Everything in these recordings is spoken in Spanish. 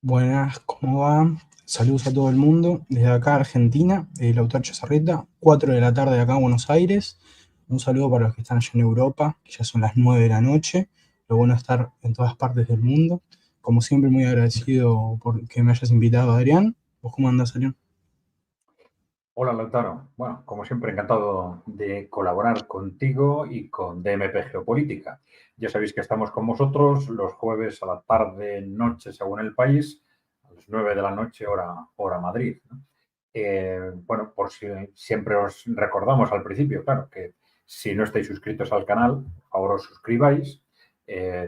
Buenas, ¿cómo va? Saludos a todo el mundo. Desde acá, Argentina, Lautaro Chazarreta, 4 de la tarde acá en Buenos Aires. Un saludo para los que están allá en Europa, que ya son las 9 de la noche. Lo bueno es estar en todas partes del mundo. Como siempre, muy agradecido por que me hayas invitado, Adrián. ¿Vos cómo andás, Adrián? Hola Lautaro, bueno, como siempre encantado de colaborar contigo y con DMP Geopolítica. Ya sabéis que estamos con vosotros los jueves a la tarde, noche, según el país, a las 9 de la noche, hora Madrid, ¿no? Bueno, por si siempre os recordamos al principio, claro, que si no estáis suscritos al canal, por favor os suscribáis,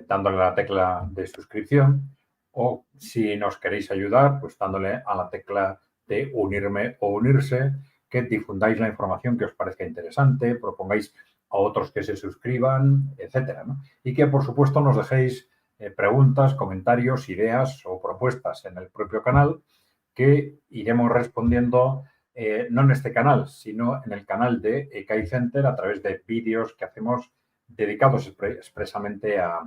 dándole a la tecla de suscripción, o si nos queréis ayudar, pues dándole a la tecla de unirme o unirse, que difundáis la información que os parezca interesante, propongáis a otros que se suscriban, etcétera, ¿no? Y que, por supuesto, nos dejéis preguntas, comentarios, ideas o propuestas en el propio canal que iremos respondiendo no en este canal, sino en el canal de EKAI Center a través de vídeos que hacemos dedicados expresamente a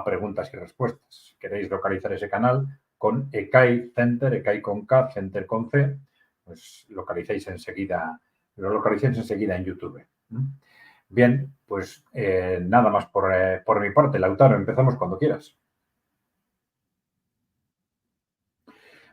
preguntas y respuestas. Si queréis localizar ese canal con EKAI Center, EKAI con K, Center con C, pues lo localizáis enseguida en YouTube. Bien, pues nada más por mi parte. Lautaro, empezamos cuando quieras.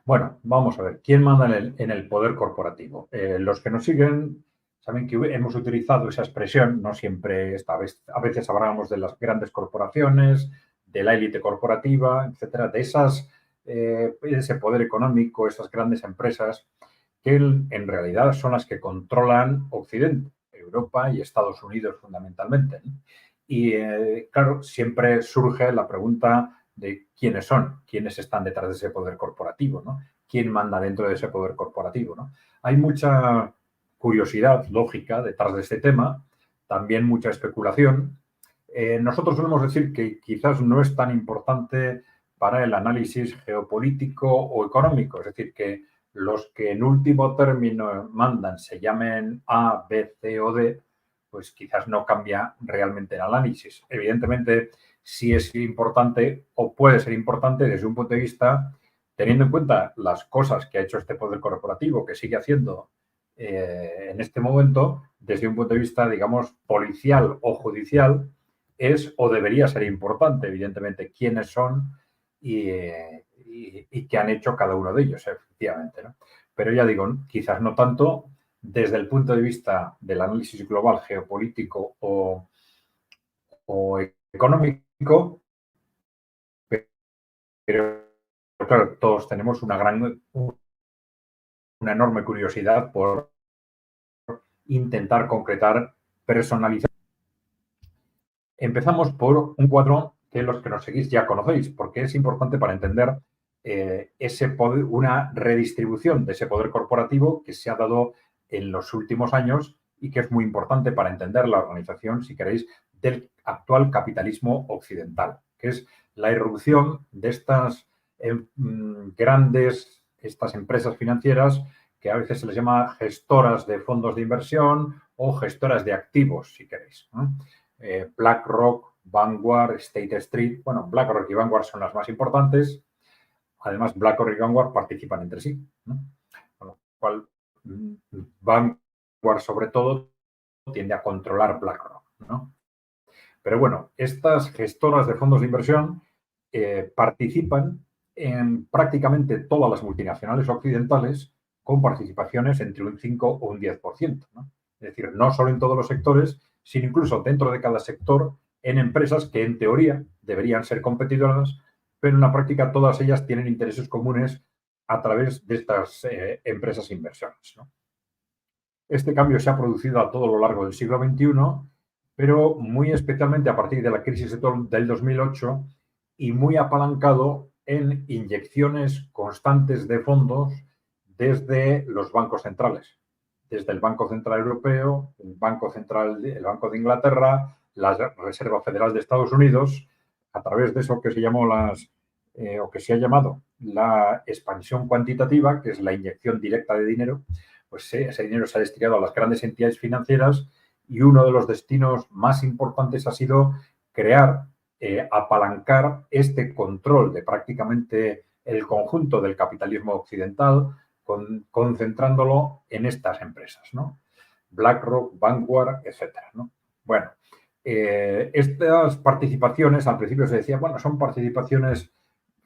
Bueno, vamos a ver, ¿quién manda en el poder corporativo? Los que nos siguen saben que hemos utilizado esa expresión, no siempre, esta vez, a veces hablamos de las grandes corporaciones, de la élite corporativa, etcétera, de ese poder económico, esas grandes empresas que en realidad son las que controlan Occidente, Europa y Estados Unidos fundamentalmente, ¿no? Y claro, siempre surge la pregunta de quiénes son, quiénes están detrás de ese poder corporativo, ¿no? ¿Quién manda dentro de ese poder corporativo, ¿no? Hay mucha curiosidad lógica detrás de este tema, también mucha especulación. Nosotros solemos decir que quizás no es tan importante para el análisis geopolítico o económico, es decir, que los que en último término mandan se llamen A, B, C o D, pues quizás no cambia realmente el análisis. Evidentemente, sí es importante o puede ser importante desde un punto de vista, teniendo en cuenta las cosas que ha hecho este poder corporativo, que sigue haciendo en este momento, desde un punto de vista, digamos, policial o judicial, es o debería ser importante, evidentemente, quiénes son y qué han hecho cada uno de ellos, efectivamente, ¿no? Pero ya digo, quizás no tanto desde el punto de vista del análisis global geopolítico o económico, pero claro, todos tenemos una enorme curiosidad por intentar concretar, personalizar. Empezamos por un cuadro que los que nos seguís ya conocéis, porque es importante para entender ese poder, una redistribución de ese poder corporativo que se ha dado en los últimos años y que es muy importante para entender la organización, si queréis, del actual capitalismo occidental, que es la irrupción de estas estas empresas financieras que a veces se les llama gestoras de fondos de inversión o gestoras de activos, si queréis, ¿no? BlackRock, Vanguard, State Street. Bueno, BlackRock y Vanguard son las más importantes. Además, BlackRock y Vanguard participan entre sí, ¿no? Con lo cual, Vanguard, sobre todo, tiende a controlar BlackRock, ¿no? Pero bueno, estas gestoras de fondos de inversión participan en prácticamente todas las multinacionales occidentales con participaciones entre un 5 o un 10%, ¿no? Es decir, no solo en todos los sectores, sino incluso dentro de cada sector en empresas que en teoría deberían ser competidoras, pero en la práctica todas ellas tienen intereses comunes a través de estas empresas inversores, ¿no? Este cambio se ha producido a todo lo largo del siglo XXI, pero muy especialmente a partir de la crisis del 2008 y muy apalancado en inyecciones constantes de fondos desde los bancos centrales, desde el Banco Central Europeo, el Banco de Inglaterra, la Reserva Federal de Estados Unidos, a través de eso que se llamó o que se ha llamado la expansión cuantitativa, que es la inyección directa de dinero. Pues ese dinero se ha destinado a las grandes entidades financieras y uno de los destinos más importantes ha sido crear, apalancar este control de prácticamente el conjunto del capitalismo occidental, concentrándolo en estas empresas, ¿no? BlackRock, Vanguard, etcétera, ¿no? Bueno, estas participaciones, al principio se decía, bueno, son participaciones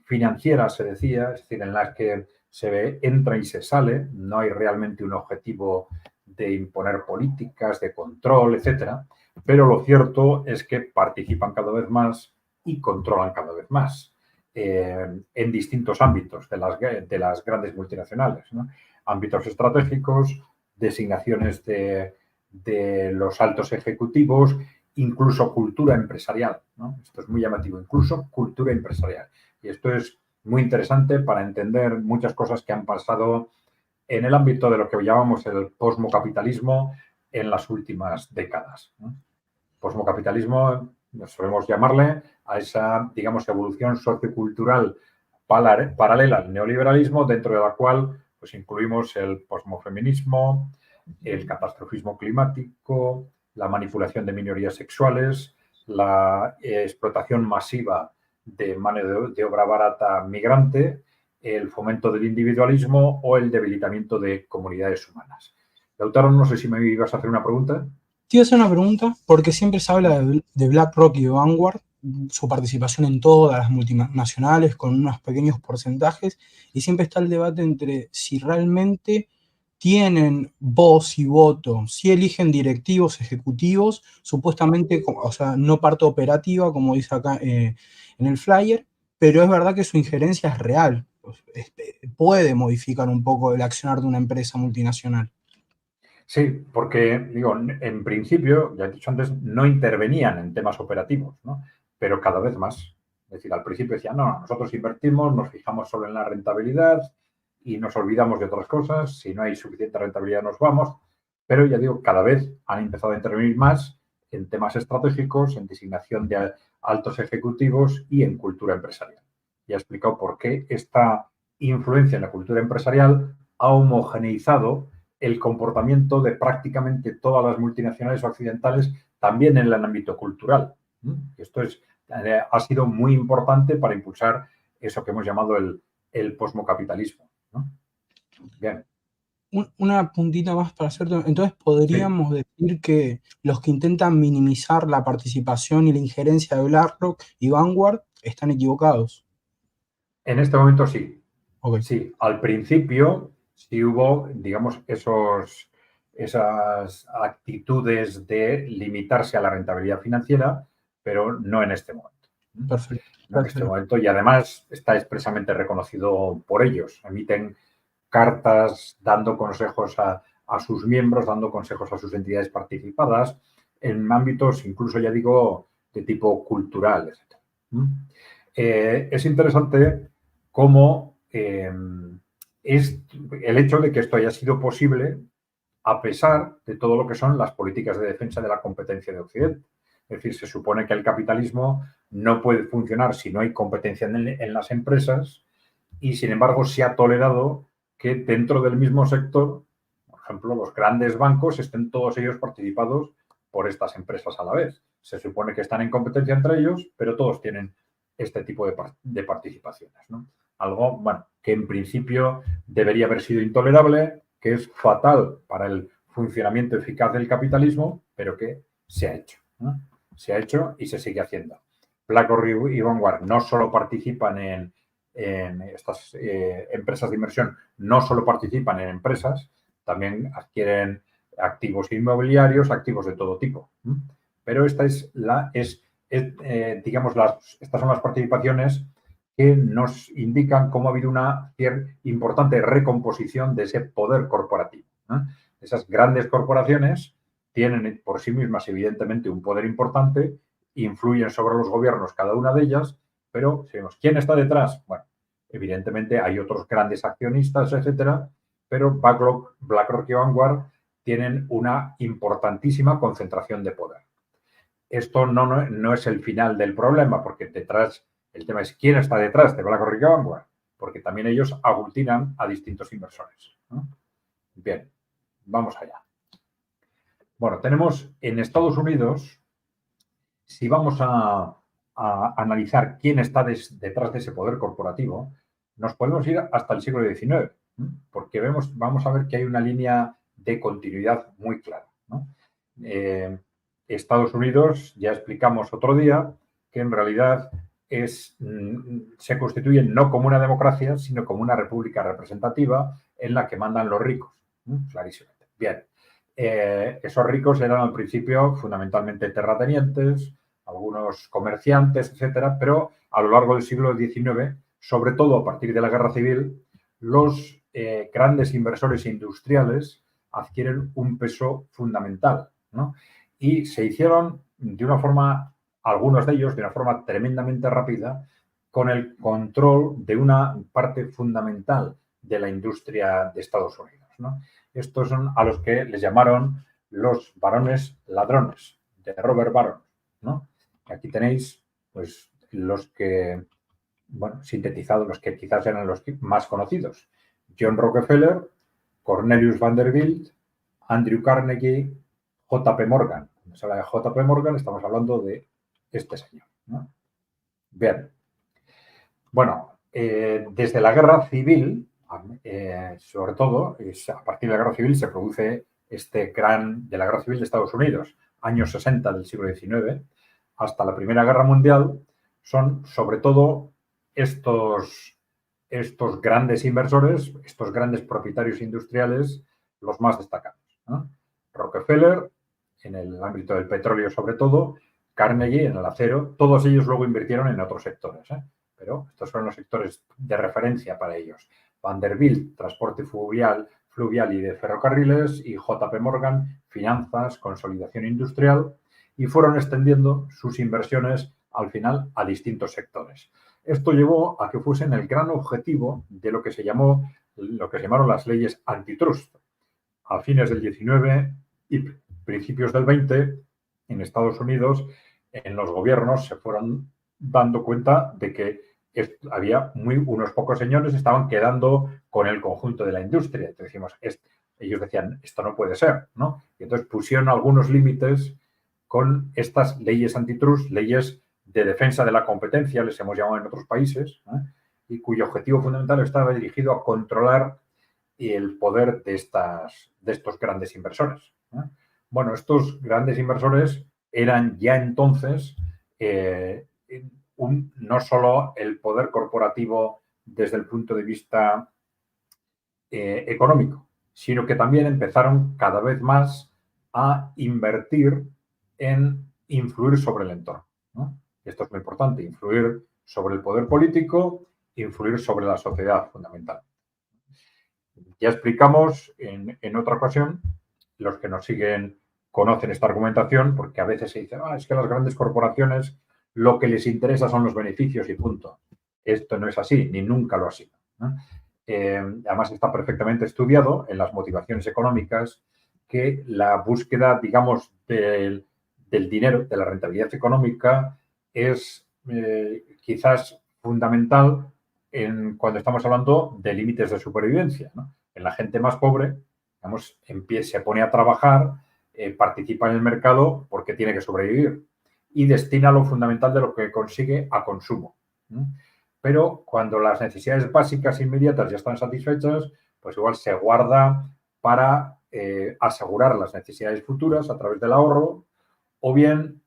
financieras, se decía, es decir, en las que se ve, entra y se sale, no hay realmente un objetivo de imponer políticas, de control, etcétera, pero lo cierto es que participan cada vez más y controlan cada vez más en distintos ámbitos de las grandes multinacionales, ¿no? Ámbitos estratégicos, designaciones de los altos ejecutivos, incluso cultura empresarial, ¿no? Esto es muy llamativo, incluso cultura empresarial. Y esto es muy interesante para entender muchas cosas que han pasado en el ámbito de lo que llamamos el posmocapitalismo en las últimas décadas, ¿no? Posmocapitalismo, solemos llamarle a esa, digamos, evolución sociocultural paralela al neoliberalismo, dentro de la cual pues, incluimos el posmofeminismo, el catastrofismo climático, la manipulación de minorías sexuales, la explotación masiva de mano de obra barata migrante, el fomento del individualismo o el debilitamiento de comunidades humanas. Lautaro, no sé si me ibas a hacer una pregunta. Te iba a hacer una pregunta, porque siempre se habla de BlackRock y de Vanguard, su participación en todas las multinacionales con unos pequeños porcentajes, y siempre está el debate entre si realmente tienen voz y voto, si eligen directivos, ejecutivos, supuestamente, o sea, no parte operativa, como dice acá en el flyer, pero es verdad que su injerencia es real, puede modificar un poco el accionar de una empresa multinacional. Sí, porque, digo, en principio, ya he dicho antes, no intervenían en temas operativos, ¿no? Pero cada vez más. Es decir, al principio decían, no, nosotros invertimos, nos fijamos solo en la rentabilidad y nos olvidamos de otras cosas. Si no hay suficiente rentabilidad, nos vamos. Pero ya digo, cada vez han empezado a intervenir más en temas estratégicos, en designación de altos ejecutivos y en cultura empresarial. Ya he explicado por qué esta influencia en la cultura empresarial ha homogeneizado el comportamiento de prácticamente todas las multinacionales occidentales, también en el ámbito cultural. Esto ha sido muy importante para impulsar eso que hemos llamado el posmocapitalismo, ¿no? Bien. Una puntita más para hacerte. Entonces, Sí. podríamos decir que los que intentan minimizar la participación y la injerencia de BlackRock y Vanguard están equivocados. En este momento sí. Okay. Sí, al principio sí hubo, digamos, esas actitudes de limitarse a la rentabilidad financiera, pero no en este momento. Perfecto. No en este momento, y además está expresamente reconocido por ellos. Emiten cartas dando consejos a sus miembros, dando consejos a sus entidades participadas, en ámbitos incluso, ya digo, de tipo cultural, etc. Es interesante cómo es el hecho de que esto haya sido posible a pesar de todo lo que son las políticas de defensa de la competencia de Occidente. Es decir, se supone que el capitalismo no puede funcionar si no hay competencia en las empresas y, sin embargo, se ha tolerado que dentro del mismo sector, por ejemplo, los grandes bancos estén todos ellos participados por estas empresas a la vez. Se supone que están en competencia entre ellos, pero todos tienen este tipo de participaciones, ¿no? Algo, bueno, que en principio debería haber sido intolerable, que es fatal para el funcionamiento eficaz del capitalismo, pero que se ha hecho, ¿no? Se ha hecho y se sigue haciendo. BlackRock y Vanguard no solo participan en estas empresas de inversión, no solo participan en empresas, también adquieren activos inmobiliarios, activos de todo tipo. Pero esta digamos, estas son las participaciones que nos indican cómo ha habido una importante recomposición de ese poder corporativo, ¿no? Esas grandes corporaciones tienen por sí mismas, evidentemente, un poder importante, influyen sobre los gobiernos cada una de ellas, pero si vemos quién está detrás, bueno, evidentemente hay otros grandes accionistas, etcétera, pero BlackRock y Vanguard tienen una importantísima concentración de poder. Esto no es el final del problema, porque detrás, el tema es quién está detrás de BlackRock y Vanguard, porque también ellos aglutinan a distintos inversores, ¿no? Bien, vamos allá. Bueno, tenemos en Estados Unidos, si vamos a analizar quién está detrás de ese poder corporativo, nos podemos ir hasta el siglo XIX, porque vamos a ver que hay una línea de continuidad muy clara, ¿no? Estados Unidos, ya explicamos otro día, que en realidad se constituye no como una democracia, sino como una república representativa en la que mandan los ricos. Clarísimamente. Bien. Esos ricos eran al principio fundamentalmente terratenientes, algunos comerciantes, etcétera, pero a lo largo del siglo XIX, sobre todo a partir de la Guerra Civil, los grandes inversores industriales adquieren un peso fundamental, ¿no? Y se hicieron de una forma, algunos de ellos, de una forma tremendamente rápida, con el control de una parte fundamental de la industria de Estados Unidos, ¿no? Estos son a los que les llamaron los varones ladrones, de Robert Baron, ¿no? Aquí tenéis, pues, los que, bueno, sintetizados, los que quizás eran los más conocidos. John Rockefeller, Cornelius Vanderbilt, Andrew Carnegie, J.P. Morgan. Cuando se habla de J.P. Morgan, estamos hablando de este señor, ¿no? Bien. Bueno, desde la Guerra Civil, sobre todo, a partir de la Guerra Civil se produce de la Guerra Civil de Estados Unidos, años 60 del siglo XIX, hasta la Primera Guerra Mundial, son sobre todo estos grandes inversores, estos grandes propietarios industriales, los más destacados, ¿no? Rockefeller, en el ámbito del petróleo sobre todo, Carnegie en el acero, todos ellos luego invirtieron en otros sectores, pero estos fueron los sectores de referencia para ellos. Vanderbilt, transporte fluvial y de ferrocarriles, y J.P. Morgan, finanzas, consolidación industrial, y fueron extendiendo sus inversiones al final a distintos sectores. Esto llevó a que fuesen el gran objetivo de lo que se llamaron las leyes antitrust. A fines del 19 y principios del 20, en Estados Unidos, en los gobiernos se fueron dando cuenta de que había unos pocos señores estaban quedando con el conjunto de la industria. Entonces ellos decían, esto no puede ser, ¿no? Y entonces pusieron algunos límites con estas leyes antitrust, leyes de defensa de la competencia, les hemos llamado en otros países, y cuyo objetivo fundamental estaba dirigido a controlar el poder de estos grandes inversores. Bueno, estos grandes inversores eran ya entonces no solo el poder corporativo desde el punto de vista económico, sino que también empezaron cada vez más a invertir en influir sobre el entorno, ¿no? Esto es muy importante, influir sobre el poder político, influir sobre la sociedad, fundamental. Ya explicamos en otra ocasión, los que nos siguen conocen esta argumentación, porque a veces se dice, es que las grandes corporaciones lo que les interesa son los beneficios y punto. Esto no es así, ni nunca lo ha sido, ¿no? Además está perfectamente estudiado en las motivaciones económicas que la búsqueda, digamos, del dinero, de la rentabilidad económica, es quizás fundamental cuando estamos hablando de límites de supervivencia, ¿no? En la gente más pobre, digamos, se pone a trabajar, participa en el mercado porque tiene que sobrevivir y destina lo fundamental de lo que consigue a consumo, ¿no? Pero cuando las necesidades básicas inmediatas ya están satisfechas, pues igual se guarda para asegurar las necesidades futuras a través del ahorro, o bien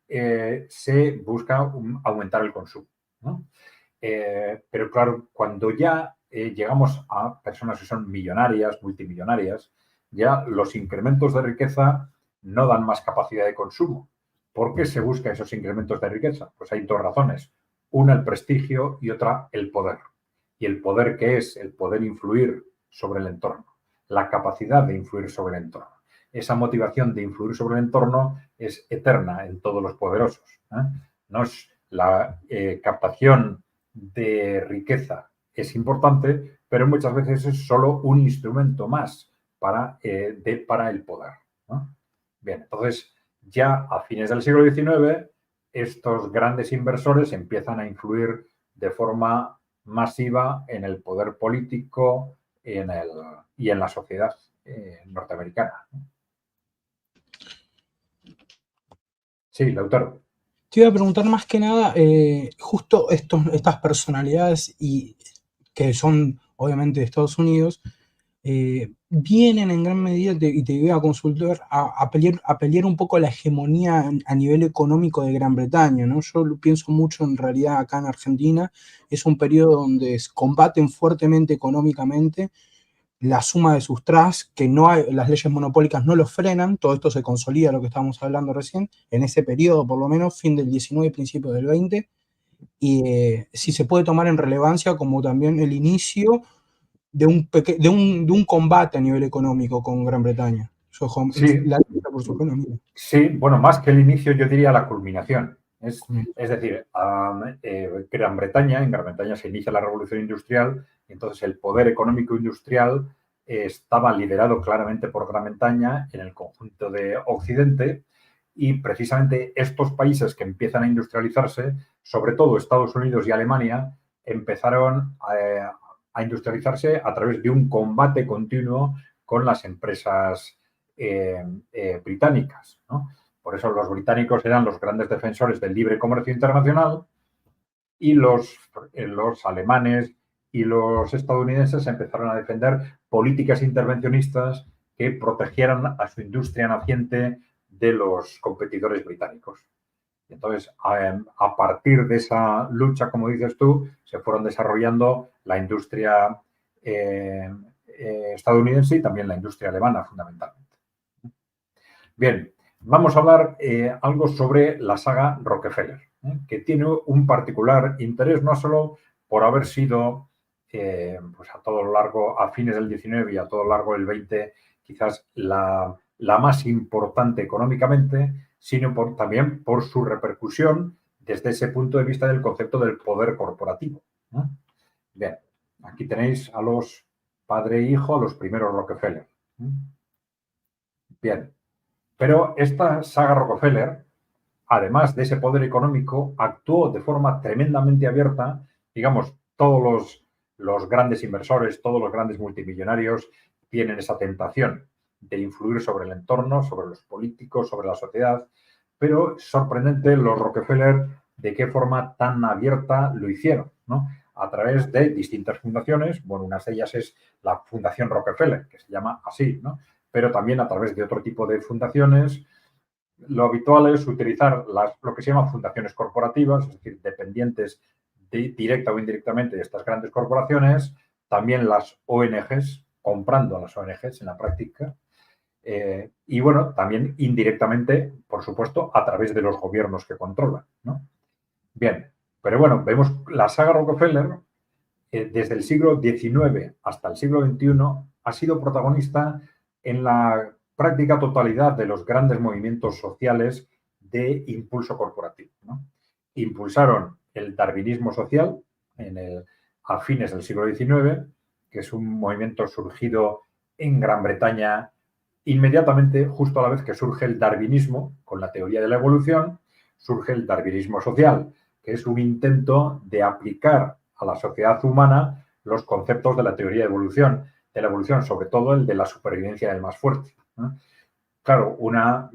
se busca aumentar el consumo, ¿no? Pero claro, cuando ya llegamos a personas que son millonarias, multimillonarias, ya los incrementos de riqueza no dan más capacidad de consumo. ¿Por qué se buscan esos incrementos de riqueza? Pues hay dos razones. Una, el prestigio, y otra, el poder. ¿Y el poder qué es? El poder influir sobre el entorno, la capacidad de influir sobre el entorno. Esa motivación de influir sobre el entorno es eterna en todos los poderosos, ¿eh? No es la captación de riqueza es importante, pero muchas veces es solo un instrumento más para el poder, ¿no? Bien, entonces ya a fines del siglo XIX estos grandes inversores empiezan a influir de forma masiva en el poder político y en la sociedad norteamericana. Sí, Lautaro. Te iba a preguntar más que nada, justo estas personalidades y que son obviamente de Estados Unidos, vienen en gran medida, y te voy a consultar, a pelear un poco la hegemonía a nivel económico de Gran Bretaña, ¿no? Yo lo pienso mucho en realidad acá en Argentina, es un periodo donde combaten fuertemente económicamente la suma de sus trusts, que no hay, las leyes monopólicas no los frenan, todo esto se consolida, lo que estábamos hablando recién, en ese periodo por lo menos, fin del 19 y principio del 20, y si se puede tomar en relevancia como también el inicio de un combate a nivel económico con Gran Bretaña. Sí, La lucha por su economía. sí, bueno, más que el inicio, yo diría la culminación. Es decir, en Gran Bretaña se inicia la revolución industrial y entonces el poder económico industrial estaba liderado claramente por Gran Bretaña en el conjunto de Occidente y precisamente estos países que empiezan a industrializarse, sobre todo Estados Unidos y Alemania, empezaron a industrializarse a través de un combate continuo con las empresas británicas, ¿no? Por eso los británicos eran los grandes defensores del libre comercio internacional y los alemanes y los estadounidenses empezaron a defender políticas intervencionistas que protegieran a su industria naciente de los competidores británicos. Entonces, a partir de esa lucha, como dices tú, se fueron desarrollando la industria estadounidense y también la industria alemana, fundamentalmente. Bien, vamos a hablar algo sobre la saga Rockefeller, que tiene un particular interés no solo por haber sido pues a todo lo largo, a fines del 19 y a todo lo largo del 20, quizás la más importante económicamente, sino también por su repercusión desde ese punto de vista del concepto del poder corporativo. Bien, aquí tenéis a los padre e hijo, a los primeros Rockefeller. Bien, pero esta saga Rockefeller, además de ese poder económico, actuó de forma tremendamente abierta. Digamos, todos los grandes inversores, todos los grandes multimillonarios tienen esa tentación de influir sobre el entorno, sobre los políticos, sobre la sociedad, pero sorprendente los Rockefeller de qué forma tan abierta lo hicieron, ¿no? A través de distintas fundaciones. Bueno, una de ellas es la Fundación Rockefeller, que se llama así, ¿no? Pero también a través de otro tipo de fundaciones. Lo habitual es utilizar lo que se llama fundaciones corporativas, es decir, dependientes directa o indirectamente de estas grandes corporaciones, también las ONGs, comprando a las ONGs en la práctica, y bueno, también indirectamente, por supuesto, a través de los gobiernos que controlan, ¿no? Bien, pero bueno, vemos la saga Rockefeller, desde el siglo XIX hasta el siglo XXI, ha sido protagonista en la práctica totalidad de los grandes movimientos sociales de impulso corporativo, ¿no? Impulsaron el darwinismo social a fines del siglo XIX, que es un movimiento surgido en Gran Bretaña inmediatamente, justo a la vez que surge el darwinismo con la teoría de la evolución, surge el darwinismo social, que es un intento de aplicar a la sociedad humana los conceptos de la teoría de la evolución, sobre todo el de la supervivencia del más fuerte, ¿no? Claro,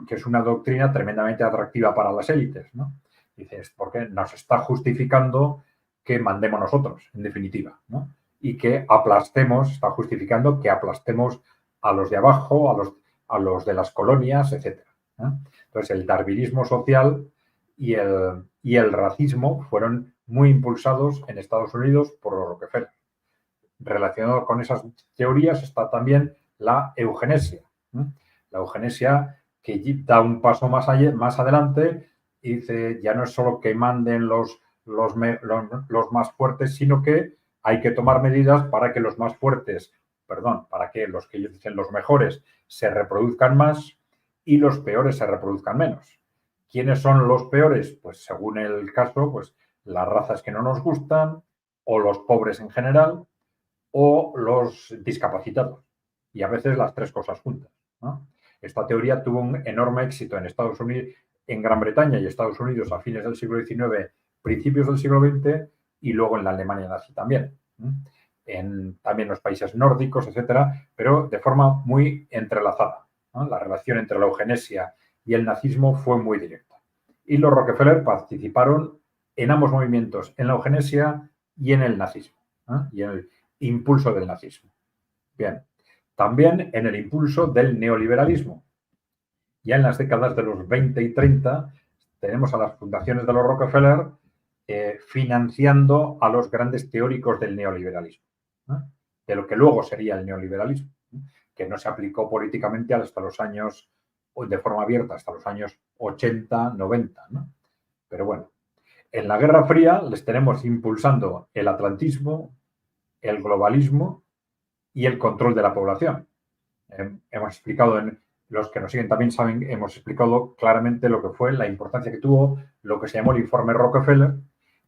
que es una doctrina tremendamente atractiva para las élites, ¿no? Dices, porque nos está justificando que mandemos nosotros, en definitiva, ¿no? Y que está justificando que aplastemos a los de abajo, a los de las colonias, etc., ¿no? Entonces, el darwinismo social y el racismo fueron muy impulsados en Estados Unidos por Rockefeller. Relacionado con esas teorías está también la eugenesia. La eugenesia que da un paso más adelante y dice, ya no es solo que manden los más fuertes, sino que hay que tomar medidas para que los más fuertes, para que los que ellos dicen los mejores se reproduzcan más y los peores se reproduzcan menos. ¿Quiénes son los peores? Pues según el caso, pues las razas que no nos gustan o los pobres en general o los discapacitados. Y a veces las tres cosas juntas, ¿no? Esta teoría tuvo un enorme éxito en Estados Unidos, en Gran Bretaña y Estados Unidos a fines del siglo XIX, principios del siglo XX y luego en la Alemania nazi también. También los países nórdicos, etcétera, pero de forma muy entrelazada, ¿no? La relación entre la eugenesia y el nazismo fue muy directa. Y los Rockefeller participaron en ambos movimientos, en la eugenesia y en el nazismo. y en el impulso del nazismo. Bien, también en el impulso del neoliberalismo. Ya en las décadas de los 20 y 30 tenemos a las fundaciones de los Rockefeller financiando a los grandes teóricos del neoliberalismo, de lo que luego sería el neoliberalismo, que no se aplicó políticamente hasta los años, de forma abierta, hasta los años 80, 90. Pero bueno, en la Guerra Fría les tenemos impulsando el atlantismo, el globalismo y el control de la población. Hemos explicado, los que nos siguen también saben, hemos explicado claramente lo que fue la importancia que tuvo lo que se llamó el informe Rockefeller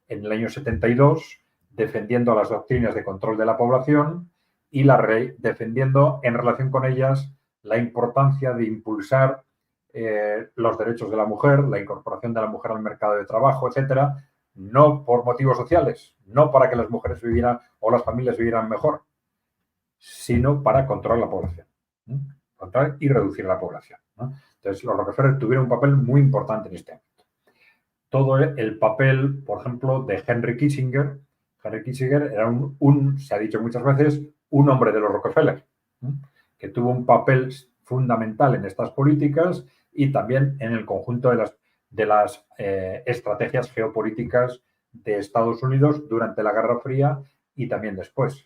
en el año 72, defendiendo las doctrinas de control de la población y defendiendo en relación con ellas la importancia de impulsar los derechos de la mujer, la incorporación de la mujer al mercado de trabajo, etcétera, no por motivos sociales, no para que las mujeres vivieran o las familias vivieran mejor, sino para controlar la población, controlar y reducir la población. Entonces, los Rockefeller tuvieron un papel muy importante en este ámbito. Todo el papel, por ejemplo, de Henry Kissinger. Henry Kissinger era se ha dicho muchas veces, un hombre de los Rockefeller, que tuvo un papel fundamental en estas políticas y también en el conjunto de las estrategias geopolíticas de Estados Unidos durante la Guerra Fría y también después.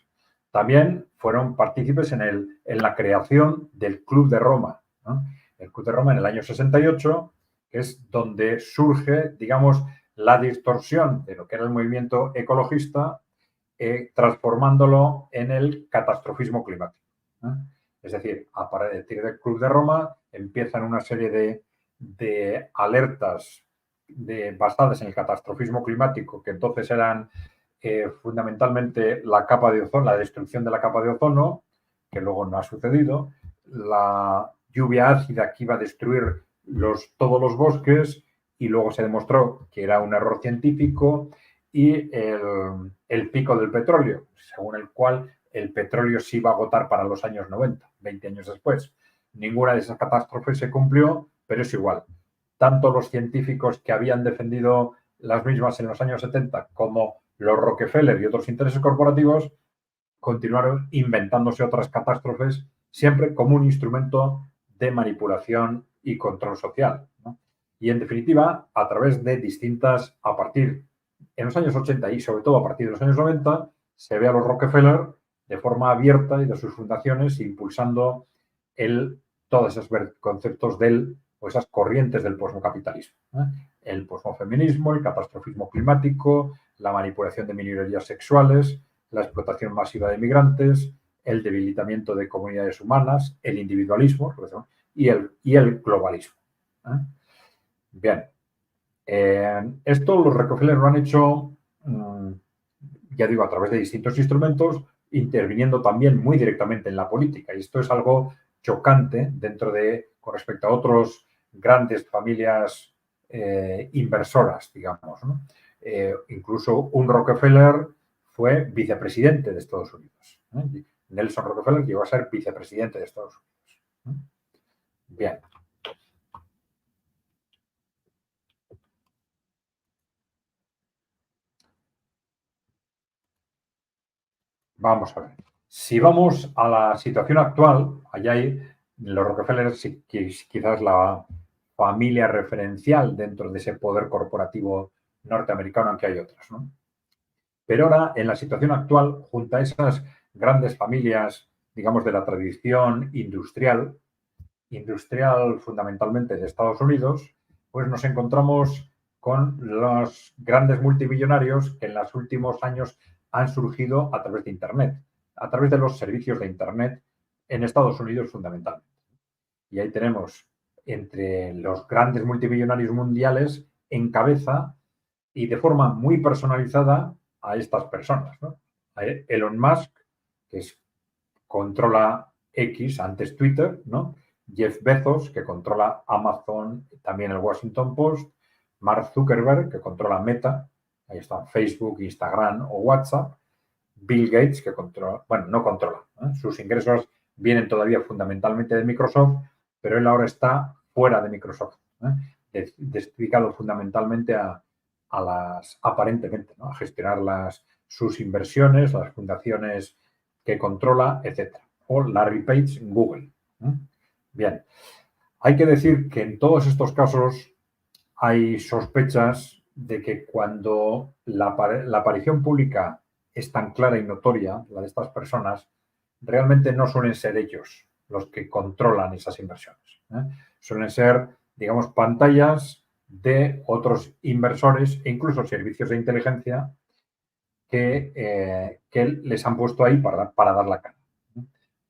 También fueron partícipes en la creación del Club de Roma. El Club de Roma en el año 68, que es donde surge, digamos, la distorsión de lo que era el movimiento ecologista, transformándolo en el catastrofismo climático. Es decir, a partir del Club de Roma empiezan una serie de alertas basadas en el catastrofismo climático, que entonces eran fundamentalmente la capa de ozono, la destrucción de la capa de ozono, que luego no ha sucedido, la lluvia ácida que iba a destruir todos los bosques y luego se demostró que era un error científico, y el pico del petróleo, según el cual el petróleo se iba a agotar para los años 90, 20 años después. Ninguna de esas catástrofes se cumplió, pero es igual. Tanto los científicos que habían defendido las mismas en los años 70 como los Rockefeller y otros intereses corporativos continuaron inventándose otras catástrofes, siempre como un instrumento de manipulación y control social. Y en definitiva, a través de en los años 80 y sobre todo a partir de los años 90, se ve a los Rockefeller de forma abierta y de sus fundaciones impulsando todos esos conceptos o esas corrientes del posmocapitalismo. El posmofeminismo, el catastrofismo climático, la manipulación de minorías sexuales, la explotación masiva de migrantes, el debilitamiento de comunidades humanas, el individualismo y el globalismo. Bien. Esto los Rockefeller lo han hecho, ya digo, a través de distintos instrumentos, interviniendo también muy directamente en la política. Y esto es algo chocante con respecto a otras grandes familias inversoras, digamos. Incluso un Rockefeller fue vicepresidente de Estados Unidos. Nelson Rockefeller llegó a ser vicepresidente de Estados Unidos. Bien. Vamos a ver. Si vamos a la situación actual, allá hay los Rockefeller, quizás la familia referencial dentro de ese poder corporativo norteamericano, aunque hay otras, ¿no? Pero ahora, en la situación actual, junto a esas grandes familias, digamos, de la tradición industrial fundamentalmente de Estados Unidos, pues nos encontramos con los grandes multimillonarios que en los últimos años han surgido a través de Internet, a través de los servicios de Internet en Estados Unidos fundamentalmente. Y ahí tenemos entre los grandes multimillonarios mundiales en cabeza y de forma muy personalizada a estas personas, ¿no? A Elon Musk, que controla X, antes Twitter, ¿no? Jeff Bezos, que controla Amazon, también el Washington Post, Mark Zuckerberg, que controla Meta, ahí están Facebook, Instagram o WhatsApp, Bill Gates, que no controla, sus ingresos vienen todavía fundamentalmente de Microsoft, pero él ahora está fuera de Microsoft, dedicado fundamentalmente aparentemente, ¿no? A gestionar sus inversiones, las fundaciones que controla, etc. O Larry Page en Google. Bien, hay que decir que en todos estos casos hay sospechas de que cuando la aparición pública es tan clara y notoria, la de estas personas, realmente no suelen ser ellos los que controlan esas inversiones. Suelen ser, digamos, pantallas de otros inversores e incluso servicios de inteligencia que les han puesto ahí para dar la cara.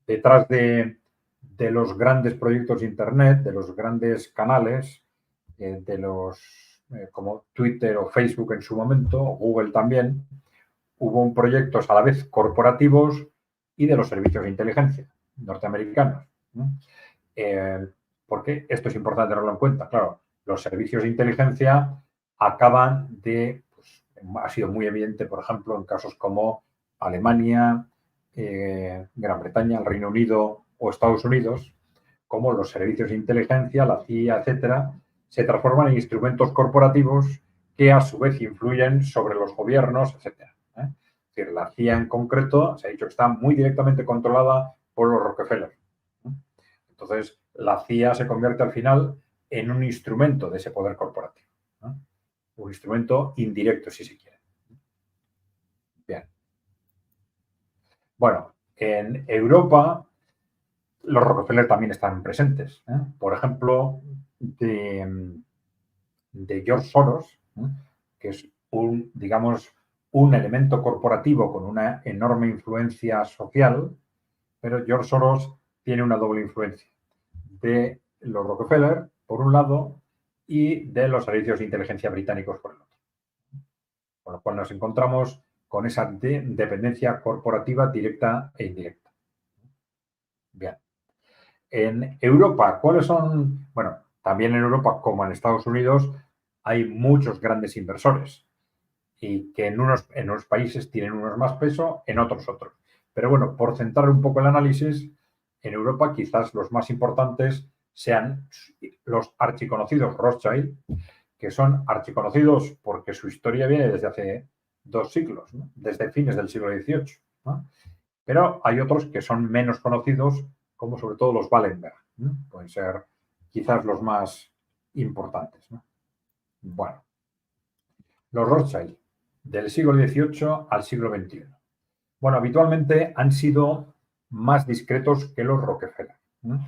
Detrás de los grandes proyectos de Internet, de los grandes canales, de los como Twitter o Facebook en su momento, o Google también, hubo proyectos a la vez corporativos y de los servicios de inteligencia norteamericanos. Porque esto es importante tenerlo en cuenta. Claro, los servicios de inteligencia acaban de, pues, ha sido muy evidente, por ejemplo, en casos como Alemania, Gran Bretaña, el Reino Unido o Estados Unidos, como los servicios de inteligencia, la CIA, etcétera, se transforman en instrumentos corporativos que a su vez influyen sobre los gobiernos, etcétera. Es decir, la CIA en concreto se ha dicho que está muy directamente controlada por los Rockefeller. Entonces, la CIA se convierte al final en un instrumento de ese poder corporativo. Un instrumento indirecto, si se quiere. Bien. Bueno, en Europa los Rockefeller también están presentes. Por ejemplo, de George Soros, que es digamos, un elemento corporativo con una enorme influencia social, pero George Soros tiene una doble influencia de los Rockefeller, por un lado, y de los servicios de inteligencia británicos, por el otro. Con lo cual nos encontramos con esa dependencia corporativa directa e indirecta. Bien. En Europa, ¿cuáles son? Bueno, también en Europa, como en Estados Unidos, hay muchos grandes inversores y que en unos países tienen unos más peso, en otros otros. Pero bueno, por centrar un poco el análisis, en Europa quizás los más importantes sean los archiconocidos Rothschild, que son archiconocidos porque su historia viene desde hace 2 siglos, ¿no? Desde fines del siglo XVIII. ¿No? Pero hay otros que son menos conocidos, como sobre todo los Wallenberg, ¿no? Pueden ser quizás los más importantes, ¿no? Bueno, los Rothschild, del siglo XVIII al siglo XXI. Bueno, habitualmente han sido más discretos que los Rockefeller, ¿no?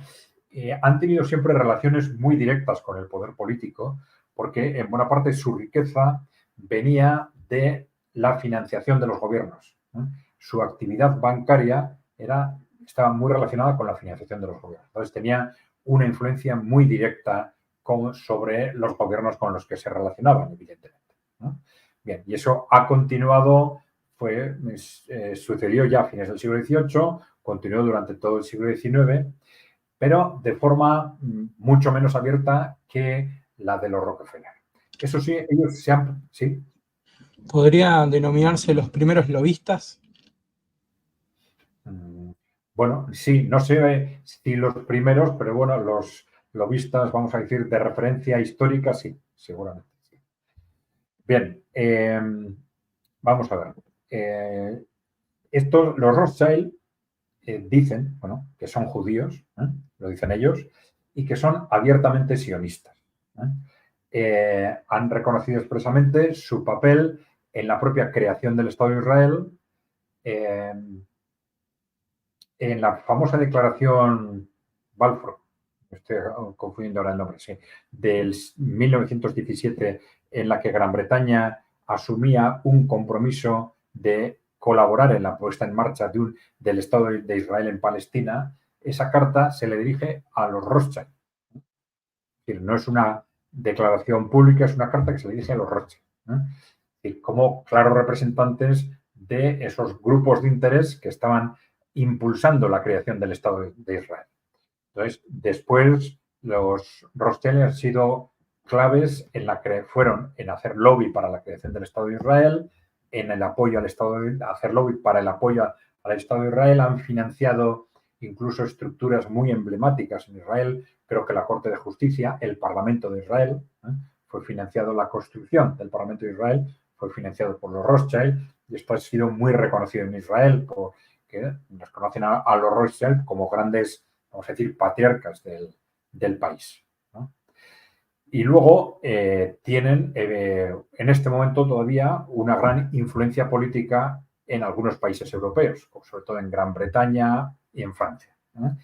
Han tenido siempre relaciones muy directas con el poder político, porque en buena parte su riqueza venía de la financiación de los gobiernos, ¿no? Su actividad bancaria estaba muy relacionada con la financiación de los gobiernos. Entonces tenía una influencia muy directa sobre los gobiernos con los que se relacionaban, evidentemente, ¿no? Bien, y eso ha continuado, sucedió ya a fines del siglo XVIII, continuó durante todo el siglo XIX, pero de forma mucho menos abierta que la de los Rockefeller. Eso sí, ellos se han... ¿Sí? ¿Podría denominarse los primeros lobistas? Bueno, sí, no sé si los primeros, pero bueno, los lobistas, vamos a decir, de referencia histórica, sí, seguramente. Sí. Bien, vamos a ver. Los Rothschild dicen, bueno, que son judíos, lo dicen ellos, y que son abiertamente sionistas. Han reconocido expresamente su papel en la propia creación del Estado de Israel, en la famosa declaración Balfour, estoy confundiendo ahora el nombre, sí, del 1917, en la que Gran Bretaña asumía un compromiso de colaborar en la puesta en marcha del Estado de Israel en Palestina. Esa carta se le dirige a los Rothschild. Es decir, no es una declaración pública, es una carta que se le dirige a los Rothschild, ¿no? Es decir, como claros representantes de esos grupos de interés que estaban impulsando la creación del Estado de Israel. Entonces, después los Rothschild han sido claves fueron en hacer lobby para la creación del Estado de Israel, en el apoyo al hacer lobby para el apoyo al Estado de Israel, han financiado incluso estructuras muy emblemáticas en Israel. Creo que la Corte de Justicia, el Parlamento de Israel, fue financiado, la construcción del Parlamento de Israel fue financiado por los Rothschild. y esto ha sido muy reconocido en Israel, porque nos conocen a los Rothschild como grandes, vamos a decir, patriarcas del país, ¿no? Y luego tienen en este momento todavía una gran influencia política en algunos países europeos, sobre todo en Gran Bretaña y en Francia, ¿no?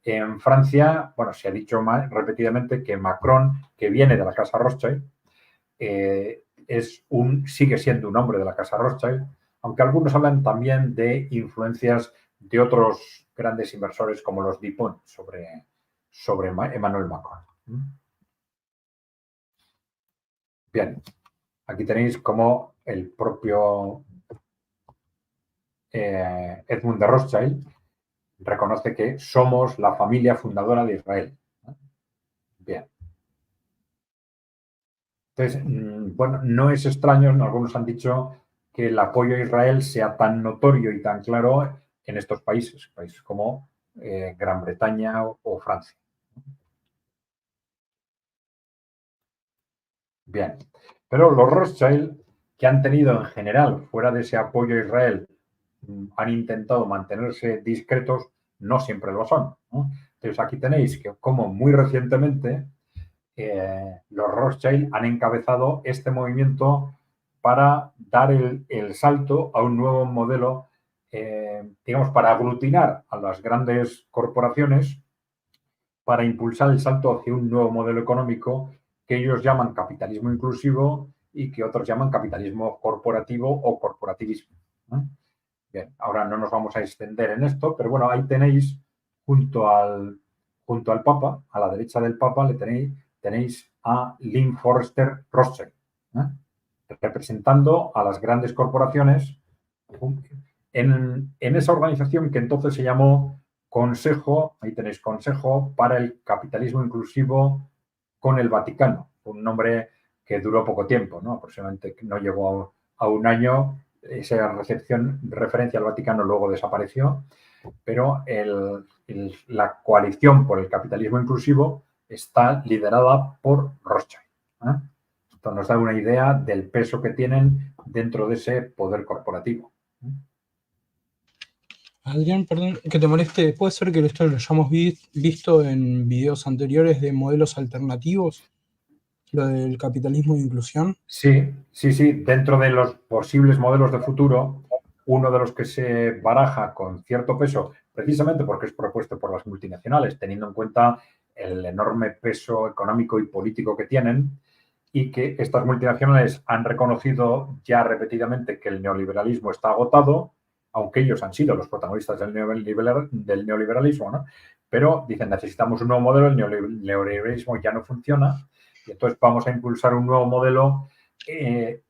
En Francia, bueno, se ha dicho repetidamente que Macron, que viene de la Casa Rothschild, sigue siendo un hombre de la Casa Rothschild, aunque algunos hablan también de influencias de otros grandes inversores como los Dupont sobre Emmanuel Macron. Bien, aquí tenéis como el propio Edmund de Rothschild reconoce que somos la familia fundadora de Israel. Bien. Entonces, bueno, no es extraño, algunos han dicho que el apoyo a Israel sea tan notorio y tan claro en estos países como Gran Bretaña o Francia. Bien, pero los Rothschild, que han tenido en general, fuera de ese apoyo a Israel, han intentado mantenerse discretos, no siempre lo son, ¿no? Entonces aquí tenéis que como muy recientemente los Rothschild han encabezado este movimiento para dar el salto a un nuevo modelo, digamos, para aglutinar a las grandes corporaciones, para impulsar el salto hacia un nuevo modelo económico que ellos llaman capitalismo inclusivo y que otros llaman capitalismo corporativo o corporativismo, ¿no? Bien, ahora no nos vamos a extender en esto, pero bueno, ahí tenéis junto al Papa, a la derecha del Papa, tenéis a Lynn Forrester Rothschild, representando a las grandes corporaciones en esa organización que entonces se llamó Consejo, ahí tenéis Consejo para el Capitalismo Inclusivo con el Vaticano, un nombre que duró poco tiempo, ¿no? Aproximadamente no llegó a un año. Esa referencia al Vaticano luego desapareció, pero la coalición por el capitalismo inclusivo está liderada por Rothschild, ¿eh? Esto nos da una idea del peso que tienen dentro de ese poder corporativo. Adrián, perdón que te moleste, ¿puede ser que esto lo hayamos visto en videos anteriores de modelos alternativos? Lo del capitalismo de inclusión. Sí. Dentro de los posibles modelos de futuro, uno de los que se baraja con cierto peso, precisamente porque es propuesto por las multinacionales, teniendo en cuenta el enorme peso económico y político que tienen, y que estas multinacionales han reconocido ya repetidamente que el neoliberalismo está agotado, aunque ellos han sido los protagonistas del neoliberalismo, ¿no? Pero dicen, necesitamos un nuevo modelo, el neoliberalismo ya no funciona, y entonces vamos a impulsar un nuevo modelo que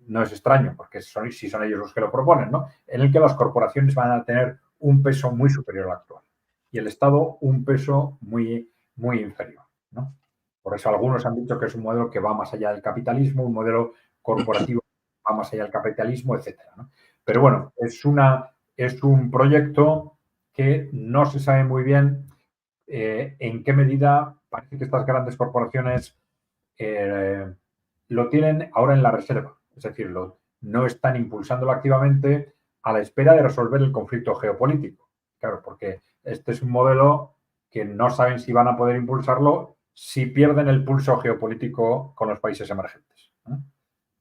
no es extraño, porque si son ellos los que lo proponen, ¿no? En el que las corporaciones van a tener un peso muy superior al actual y el Estado un peso muy, muy inferior, ¿no? Por eso algunos han dicho que es un modelo que va más allá del capitalismo, un modelo corporativo que va más allá del capitalismo, etcétera, ¿no? Pero bueno, es un proyecto que no se sabe muy bien en qué medida parece que estas grandes corporaciones lo tienen ahora en la reserva. Es decir, no están impulsándolo activamente a la espera de resolver el conflicto geopolítico. Claro, porque este es un modelo que no saben si van a poder impulsarlo si pierden el pulso geopolítico con los países emergentes, ¿eh?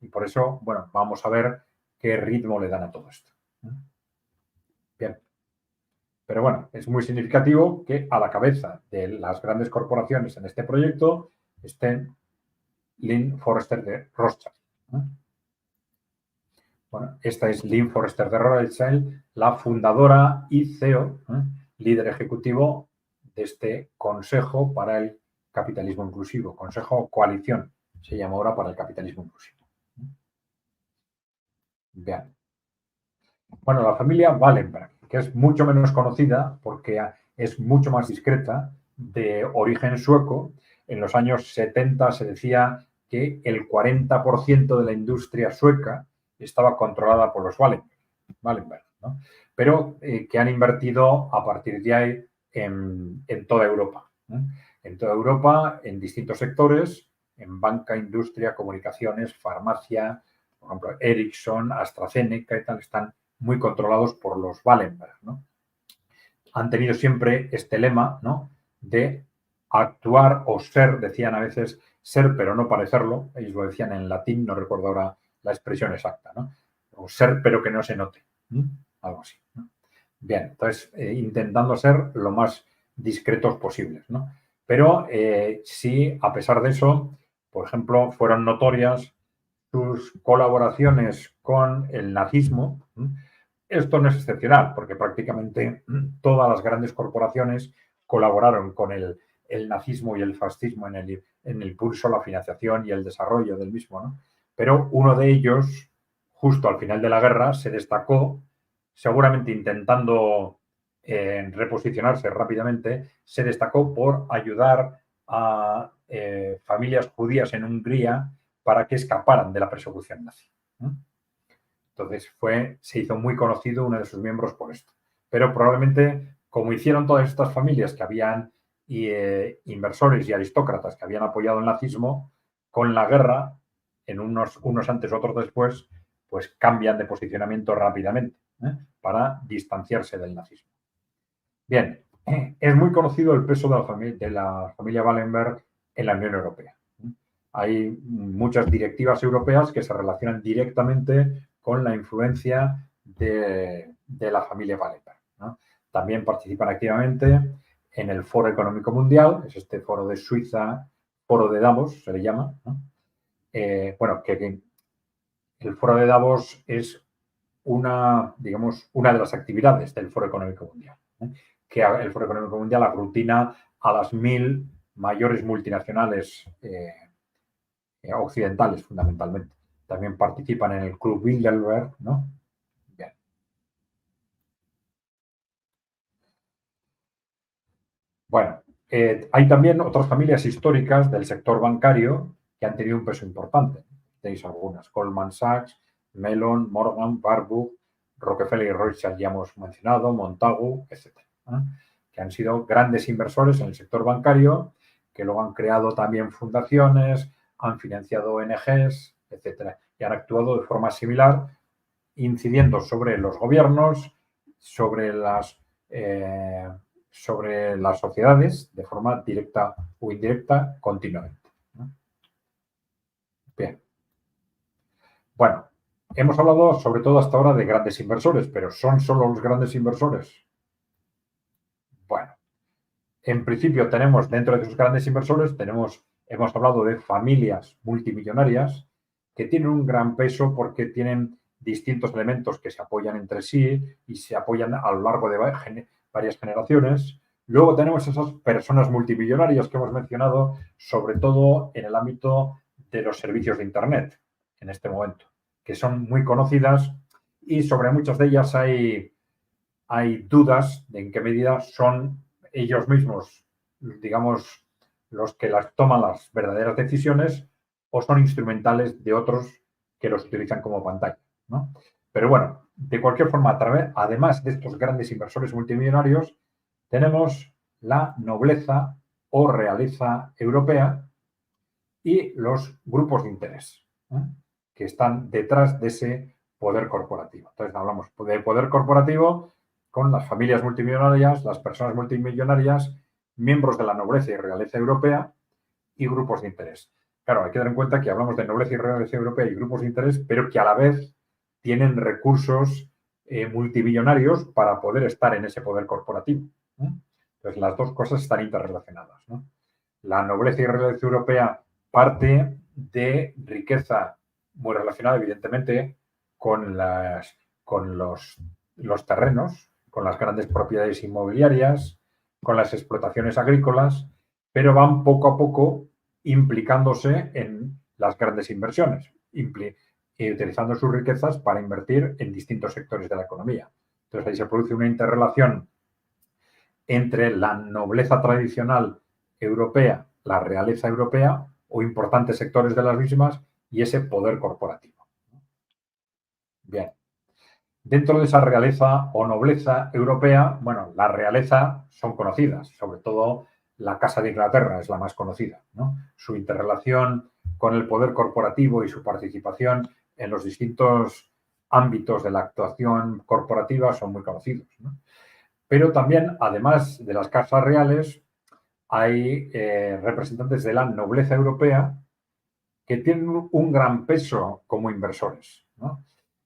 Y por eso, bueno, vamos a ver qué ritmo le dan a todo esto, ¿eh? Bien. Pero bueno, es muy significativo que a la cabeza de las grandes corporaciones en este proyecto estén Lynn Forrester de Rothschild, ¿eh? Bueno, esta es Lynn Forrester de Rothschild, la fundadora y CEO, líder ejecutivo de este Consejo para el Capitalismo Inclusivo, Consejo Coalición, se llama ahora para el Capitalismo Inclusivo. Bien. Bueno, la familia Wallenberg, que es mucho menos conocida porque es mucho más discreta, de origen sueco. En los años 70 se decía que el 40% de la industria sueca estaba controlada por los Wallenberg, ¿no? Pero que han invertido a partir de ahí en toda Europa, ¿no? En toda Europa, en distintos sectores, en banca, industria, comunicaciones, farmacia, por ejemplo, Ericsson, AstraZeneca y tal, están muy controlados por los Wallenberg, ¿no? Han tenido siempre este lema, ¿no?, de actuar o ser, decían a veces, ser pero no parecerlo, ellos lo decían en latín, no recuerdo ahora la expresión exacta, ¿no?, o ser pero que no se note, ¿no?, algo así, ¿no? Bien, entonces, intentando ser lo más discretos posibles, ¿no? Pero sí, a pesar de eso, por ejemplo, fueron notorias sus colaboraciones con el nazismo. Esto no es excepcional, porque prácticamente todas las grandes corporaciones colaboraron con el nazismo y el fascismo en el impulso, la financiación y el desarrollo del mismo, ¿no? Pero uno de ellos, justo al final de la guerra, se destacó, seguramente intentando reposicionarse rápidamente, se destacó por ayudar a familias judías en Hungría para que escaparan de la persecución nazi, ¿no? Entonces se hizo muy conocido uno de sus miembros por esto. Pero probablemente, como hicieron todas estas familias que habían inversores y aristócratas que habían apoyado el nazismo, con la guerra, en unos antes, otros después, pues cambian de posicionamiento rápidamente, para distanciarse del nazismo. Bien, es muy conocido el peso de la familia Wallenberg en la Unión Europea. Hay muchas directivas europeas que se relacionan directamente con la influencia de la familia Wallenberg, ¿no? También participan activamente en el Foro Económico Mundial, es este foro de Suiza, Foro de Davos, se le llama, ¿no? Bueno, que el Foro de Davos es digamos, una de las actividades del Foro Económico Mundial, ¿eh? Que el Foro Económico Mundial aglutina a las 1000 mayores multinacionales occidentales, fundamentalmente. También participan en el Club Bilderberg, ¿no? Bien. Bueno, hay también otras familias históricas del sector bancario que han tenido un peso importante. Tenéis algunas: Goldman Sachs, Mellon, Morgan, Warburg, Rockefeller y Rothschild, ya hemos mencionado, Montagu, etc., ¿eh? Que han sido grandes inversores en el sector bancario, que luego han creado también fundaciones, han financiado ONGs, etc. Y han actuado de forma similar, incidiendo sobre los gobiernos, sobre las sociedades, de forma directa o indirecta, continuamente, ¿no? Bien. Bueno, hemos hablado sobre todo hasta ahora de grandes inversores, pero ¿son solo los grandes inversores? Bueno, en principio tenemos, dentro de esos grandes inversores, hemos hablado de familias multimillonarias que tienen un gran peso porque tienen distintos elementos que se apoyan entre sí y se apoyan a lo largo de varias generaciones. Luego tenemos esas personas multimillonarias que hemos mencionado, sobre todo en el ámbito de los servicios de Internet, en este momento, que son muy conocidas y sobre muchas de ellas hay dudas de en qué medida son ellos mismos, digamos, los que toman las verdaderas decisiones o son instrumentales de otros que los utilizan como pantalla, ¿no? Pero bueno, de cualquier forma, además de estos grandes inversores multimillonarios, tenemos la nobleza o realeza europea y los grupos de interés, ¿eh?, que están detrás de ese poder corporativo. Entonces, hablamos de poder corporativo con las familias multimillonarias, las personas multimillonarias, miembros de la nobleza y realeza europea y grupos de interés. Claro, hay que tener en cuenta que hablamos de nobleza y realeza europea y grupos de interés, pero que a la vez tienen recursos multimillonarios para poder estar en ese poder corporativo, ¿eh? Entonces, las dos cosas están interrelacionadas, ¿no? La nobleza y realeza europea parte de riqueza muy relacionada, evidentemente, con los terrenos, con las grandes propiedades inmobiliarias, con las explotaciones agrícolas, pero van poco a poco implicándose en las grandes inversiones, y utilizando sus riquezas para invertir en distintos sectores de la economía. Entonces ahí se produce una interrelación entre la nobleza tradicional europea, la realeza europea o importantes sectores de las mismas y ese poder corporativo. Bien. Dentro de esa realeza o nobleza europea, bueno, la realeza son conocidas, sobre todo la Casa de Inglaterra es la más conocida, ¿no? Su interrelación con el poder corporativo y su participación en los distintos ámbitos de la actuación corporativa son muy conocidos, ¿no? Pero también, además de las casas reales, hay representantes de la nobleza europea que tienen un gran peso como inversores, ¿no?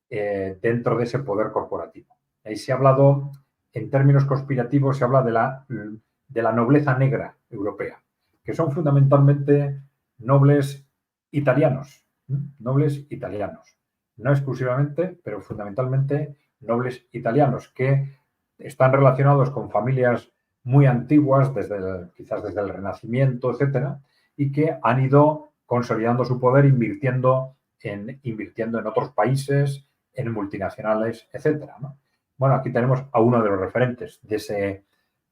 Dentro de ese poder corporativo. Ahí se ha hablado, en términos conspirativos, se habla de la nobleza negra europea, que son fundamentalmente nobles italianos, nobles italianos. No exclusivamente, pero fundamentalmente nobles italianos, que están relacionados con familias muy antiguas, quizás desde el Renacimiento, etcétera, y que han ido consolidando su poder invirtiendo en otros países, en multinacionales, etcétera, ¿no? Bueno, aquí tenemos a uno de los referentes de ese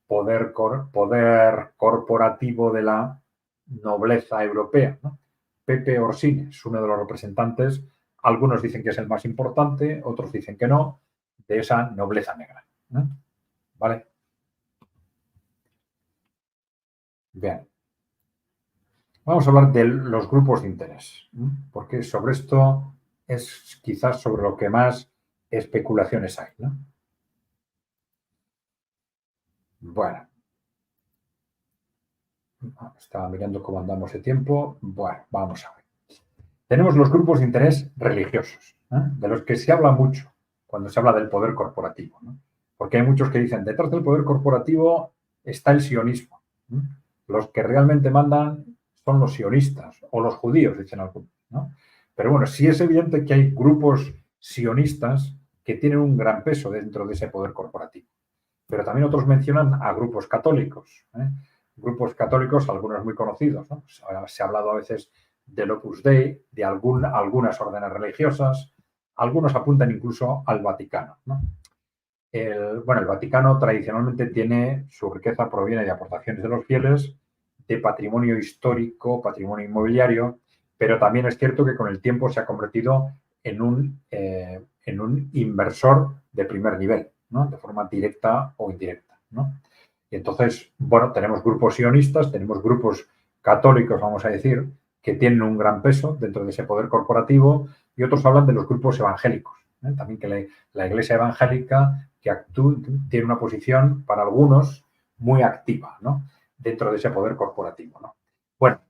poder corporativo de la nobleza europea, ¿no? Pepe Orsini es uno de los representantes, algunos dicen que es el más importante, otros dicen que no, de esa nobleza negra, ¿no? ¿Vale? Bien. Vamos a hablar de los grupos de interés, ¿no? Porque sobre esto es quizás sobre lo que más especulaciones hay, ¿no? Bueno, estaba mirando cómo andamos de tiempo. Bueno, vamos a ver. Tenemos los grupos de interés religiosos, ¿eh? De los que se habla mucho cuando se habla del poder corporativo, ¿no? Porque hay muchos que dicen, detrás del poder corporativo está el sionismo, ¿eh? Los que realmente mandan son los sionistas o los judíos, dicen algunos, ¿no? Pero bueno, sí es evidente que hay grupos sionistas que tienen un gran peso dentro de ese poder corporativo. Pero también otros mencionan a grupos católicos, ¿eh? Grupos católicos, algunos muy conocidos, ¿no? Se ha hablado a veces del Opus Dei, de algunas órdenes religiosas, algunos apuntan incluso al Vaticano, ¿no? El Vaticano tradicionalmente tiene, su riqueza proviene de aportaciones de los fieles, de patrimonio histórico, patrimonio inmobiliario, pero también es cierto que con el tiempo se ha convertido en un inversor de primer nivel, ¿no? De forma directa o indirecta, ¿no? Y entonces, bueno, tenemos grupos sionistas, tenemos grupos católicos, vamos a decir, que tienen un gran peso dentro de ese poder corporativo, y otros hablan de los grupos evangélicos, ¿eh? También que la iglesia evangélica que tiene una posición, para algunos, muy activa, ¿no? Dentro de ese poder corporativo, ¿no? Bueno,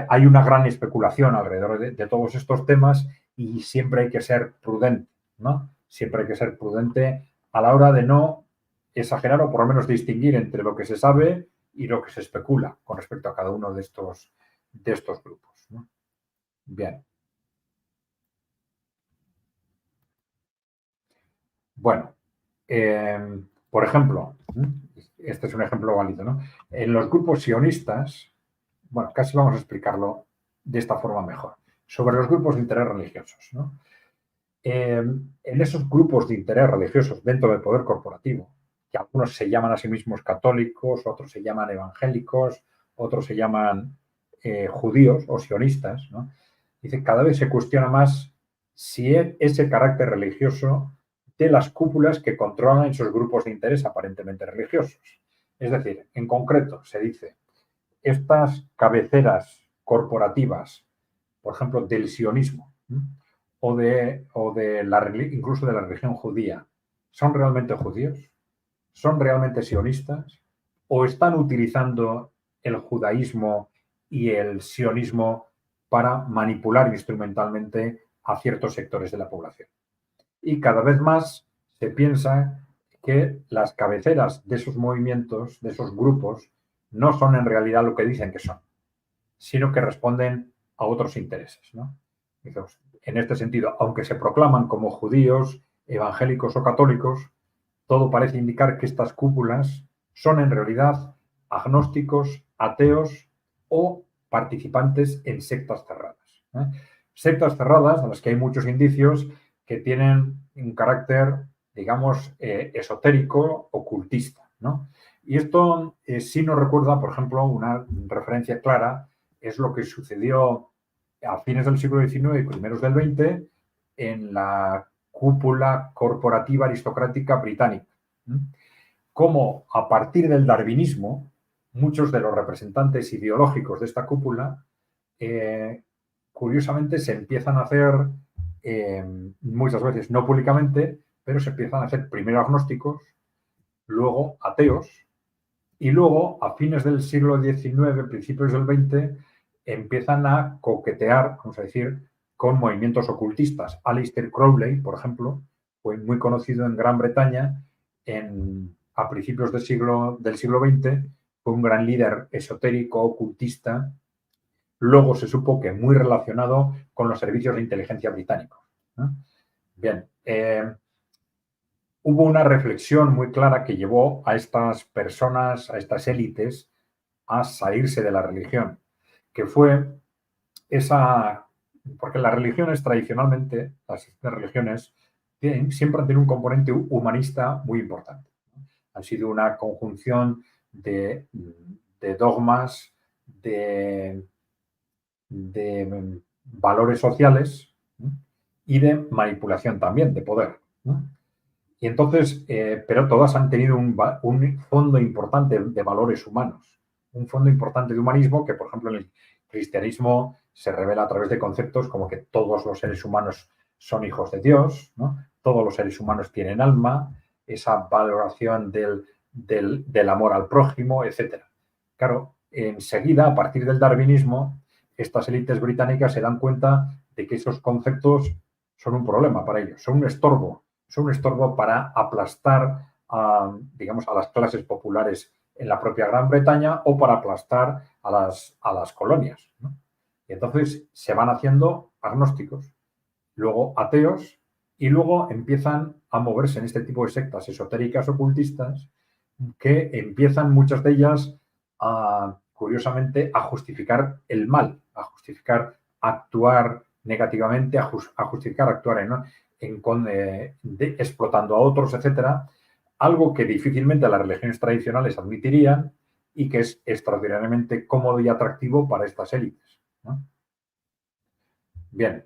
hay una gran especulación alrededor de todos estos temas y siempre hay que ser prudente, ¿no? Siempre hay que ser prudente a la hora de no exagerar o por lo menos distinguir entre lo que se sabe y lo que se especula con respecto a cada uno de estos grupos, ¿no? Bien. Bueno, por ejemplo, este es un ejemplo válido, ¿no? En los grupos sionistas, bueno, casi vamos a explicarlo de esta forma mejor, sobre los grupos de interés religiosos, ¿no? En esos grupos de interés religiosos dentro del poder corporativo, que algunos se llaman a sí mismos católicos, otros se llaman evangélicos, otros se llaman judíos o sionistas, ¿no? Dice, cada vez se cuestiona más si ese carácter religioso de las cúpulas que controlan esos grupos de interés aparentemente religiosos. Es decir, en concreto, se dice, estas cabeceras corporativas, por ejemplo, del sionismo, ¿sí? Incluso de la religión judía, ¿son realmente judíos? ¿Son realmente sionistas? ¿O están utilizando el judaísmo y el sionismo para manipular instrumentalmente a ciertos sectores de la población? Y cada vez más se piensa que las cabeceras de esos movimientos, de esos grupos, no son en realidad lo que dicen que son, sino que responden a otros intereses, ¿no? Entonces, en este sentido, aunque se proclaman como judíos, evangélicos o católicos, todo parece indicar que estas cúpulas son en realidad agnósticos, ateos o participantes en sectas cerradas, ¿eh? Sectas cerradas a las que hay muchos indicios que tienen un carácter, digamos, esotérico, ocultista, ¿no? Y esto sí nos recuerda, por ejemplo, una referencia clara, es lo que sucedió a fines del siglo XIX y primeros del XX en la cúpula corporativa aristocrática británica. Cómo a partir del darwinismo, muchos de los representantes ideológicos de esta cúpula, curiosamente se empiezan a hacer muchas veces no públicamente, pero se empiezan a hacer primero agnósticos, luego ateos, y luego, a fines del siglo XIX, principios del XX, empiezan a coquetear, vamos a decir, con movimientos ocultistas. Aleister Crowley, por ejemplo, fue muy conocido en Gran Bretaña a principios del siglo XX, fue un gran líder esotérico, ocultista. Luego se supo que muy relacionado con los servicios de inteligencia británicos, ¿no? Bien, hubo una reflexión muy clara que llevó a estas personas, a estas élites, a salirse de la religión, que fue esa, porque las religiones tradicionalmente, las religiones, siempre han tenido un componente humanista muy importante. Han sido una conjunción de dogmas, de valores sociales, ¿no? Y de manipulación también, de poder, ¿no? Y entonces, pero todas han tenido un fondo importante de valores humanos, un fondo importante de humanismo que, por ejemplo, en el cristianismo se revela a través de conceptos como que todos los seres humanos son hijos de Dios, ¿no? Todos los seres humanos tienen alma, esa valoración del amor al prójimo, etc. Claro, enseguida, a partir del darwinismo, estas élites británicas se dan cuenta de que esos conceptos son un problema para ellos, son un estorbo para aplastar digamos, a las clases populares en la propia Gran Bretaña o para aplastar a las colonias, ¿no? Y entonces se van haciendo agnósticos, luego ateos, y luego empiezan a moverse en este tipo de sectas esotéricas ocultistas que empiezan muchas de ellas curiosamente a justificar el mal, a justificar actuar negativamente, a justificar actuar explotando a otros, etcétera, algo que difícilmente las religiones tradicionales admitirían y que es extraordinariamente cómodo y atractivo para estas élites, ¿no? Bien,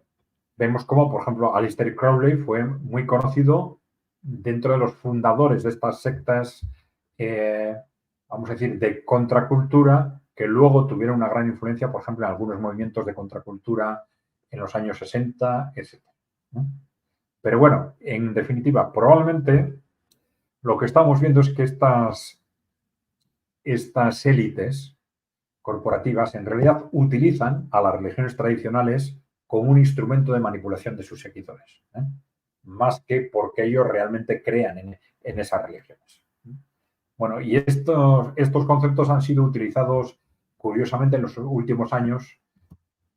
vemos cómo, por ejemplo, Aleister Crowley fue muy conocido dentro de los fundadores de estas sectas, vamos a decir, de contracultura, que luego tuvieron una gran influencia, por ejemplo, en algunos movimientos de contracultura en los años 60, etc., ¿no? Pero bueno, en definitiva, probablemente lo que estamos viendo es que estas élites corporativas en realidad utilizan a las religiones tradicionales como un instrumento de manipulación de sus seguidores, ¿eh? Más que porque ellos realmente crean en esas religiones. Bueno, y estos conceptos han sido utilizados curiosamente en los últimos años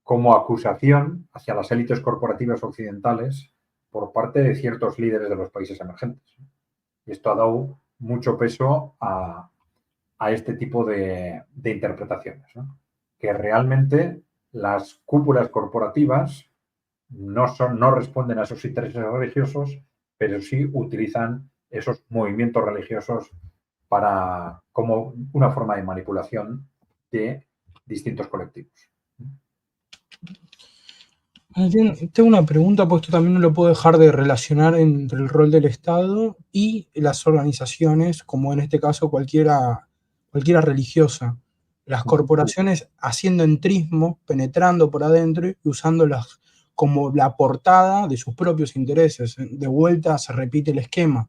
como acusación hacia las élites corporativas occidentales por parte de ciertos líderes de los países emergentes. Y esto ha dado mucho peso a este tipo de interpretaciones, ¿no? Que realmente las cúpulas corporativas no responden a esos intereses religiosos, pero sí utilizan esos movimientos religiosos como una forma de manipulación de distintos colectivos. Tengo una pregunta, pues esto también no lo puedo dejar de relacionar entre el rol del Estado y las organizaciones, como en este caso cualquiera religiosa. Las corporaciones haciendo entrismo, penetrando por adentro y usándolas como la portada de sus propios intereses. De vuelta se repite el esquema.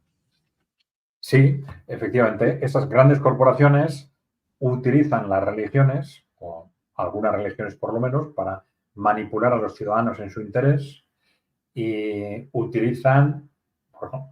Sí, efectivamente, esas grandes corporaciones utilizan las religiones, o algunas religiones por lo menos, para manipular a los ciudadanos en su interés y utilizan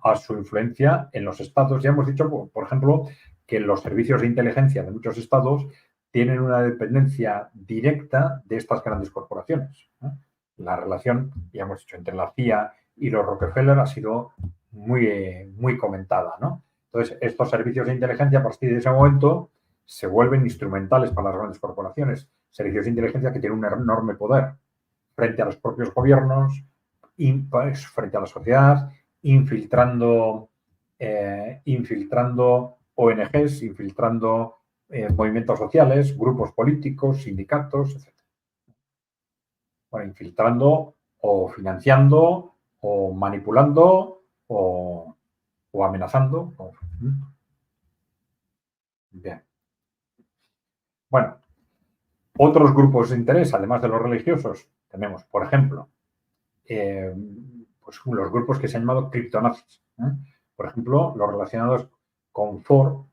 a su influencia en los estados. Ya hemos dicho, por ejemplo, que los servicios de inteligencia de muchos estados tienen una dependencia directa de estas grandes corporaciones, ¿no? La relación, ya hemos dicho, entre la CIA y los Rockefeller ha sido muy comentada, ¿no? Entonces, estos servicios de inteligencia a partir de ese momento se vuelven instrumentales para las grandes corporaciones. Servicios de inteligencia que tienen un enorme poder frente a los propios gobiernos, frente a la sociedad, infiltrando ONGs, infiltrando movimientos sociales, grupos políticos, sindicatos, etc. Bueno, infiltrando o financiando o manipulando o amenazando. Bien. Bueno, otros grupos de interés, además de los religiosos, tenemos, por ejemplo, pues los grupos que se han llamado criptonazis. Por ejemplo, los relacionados con Ford.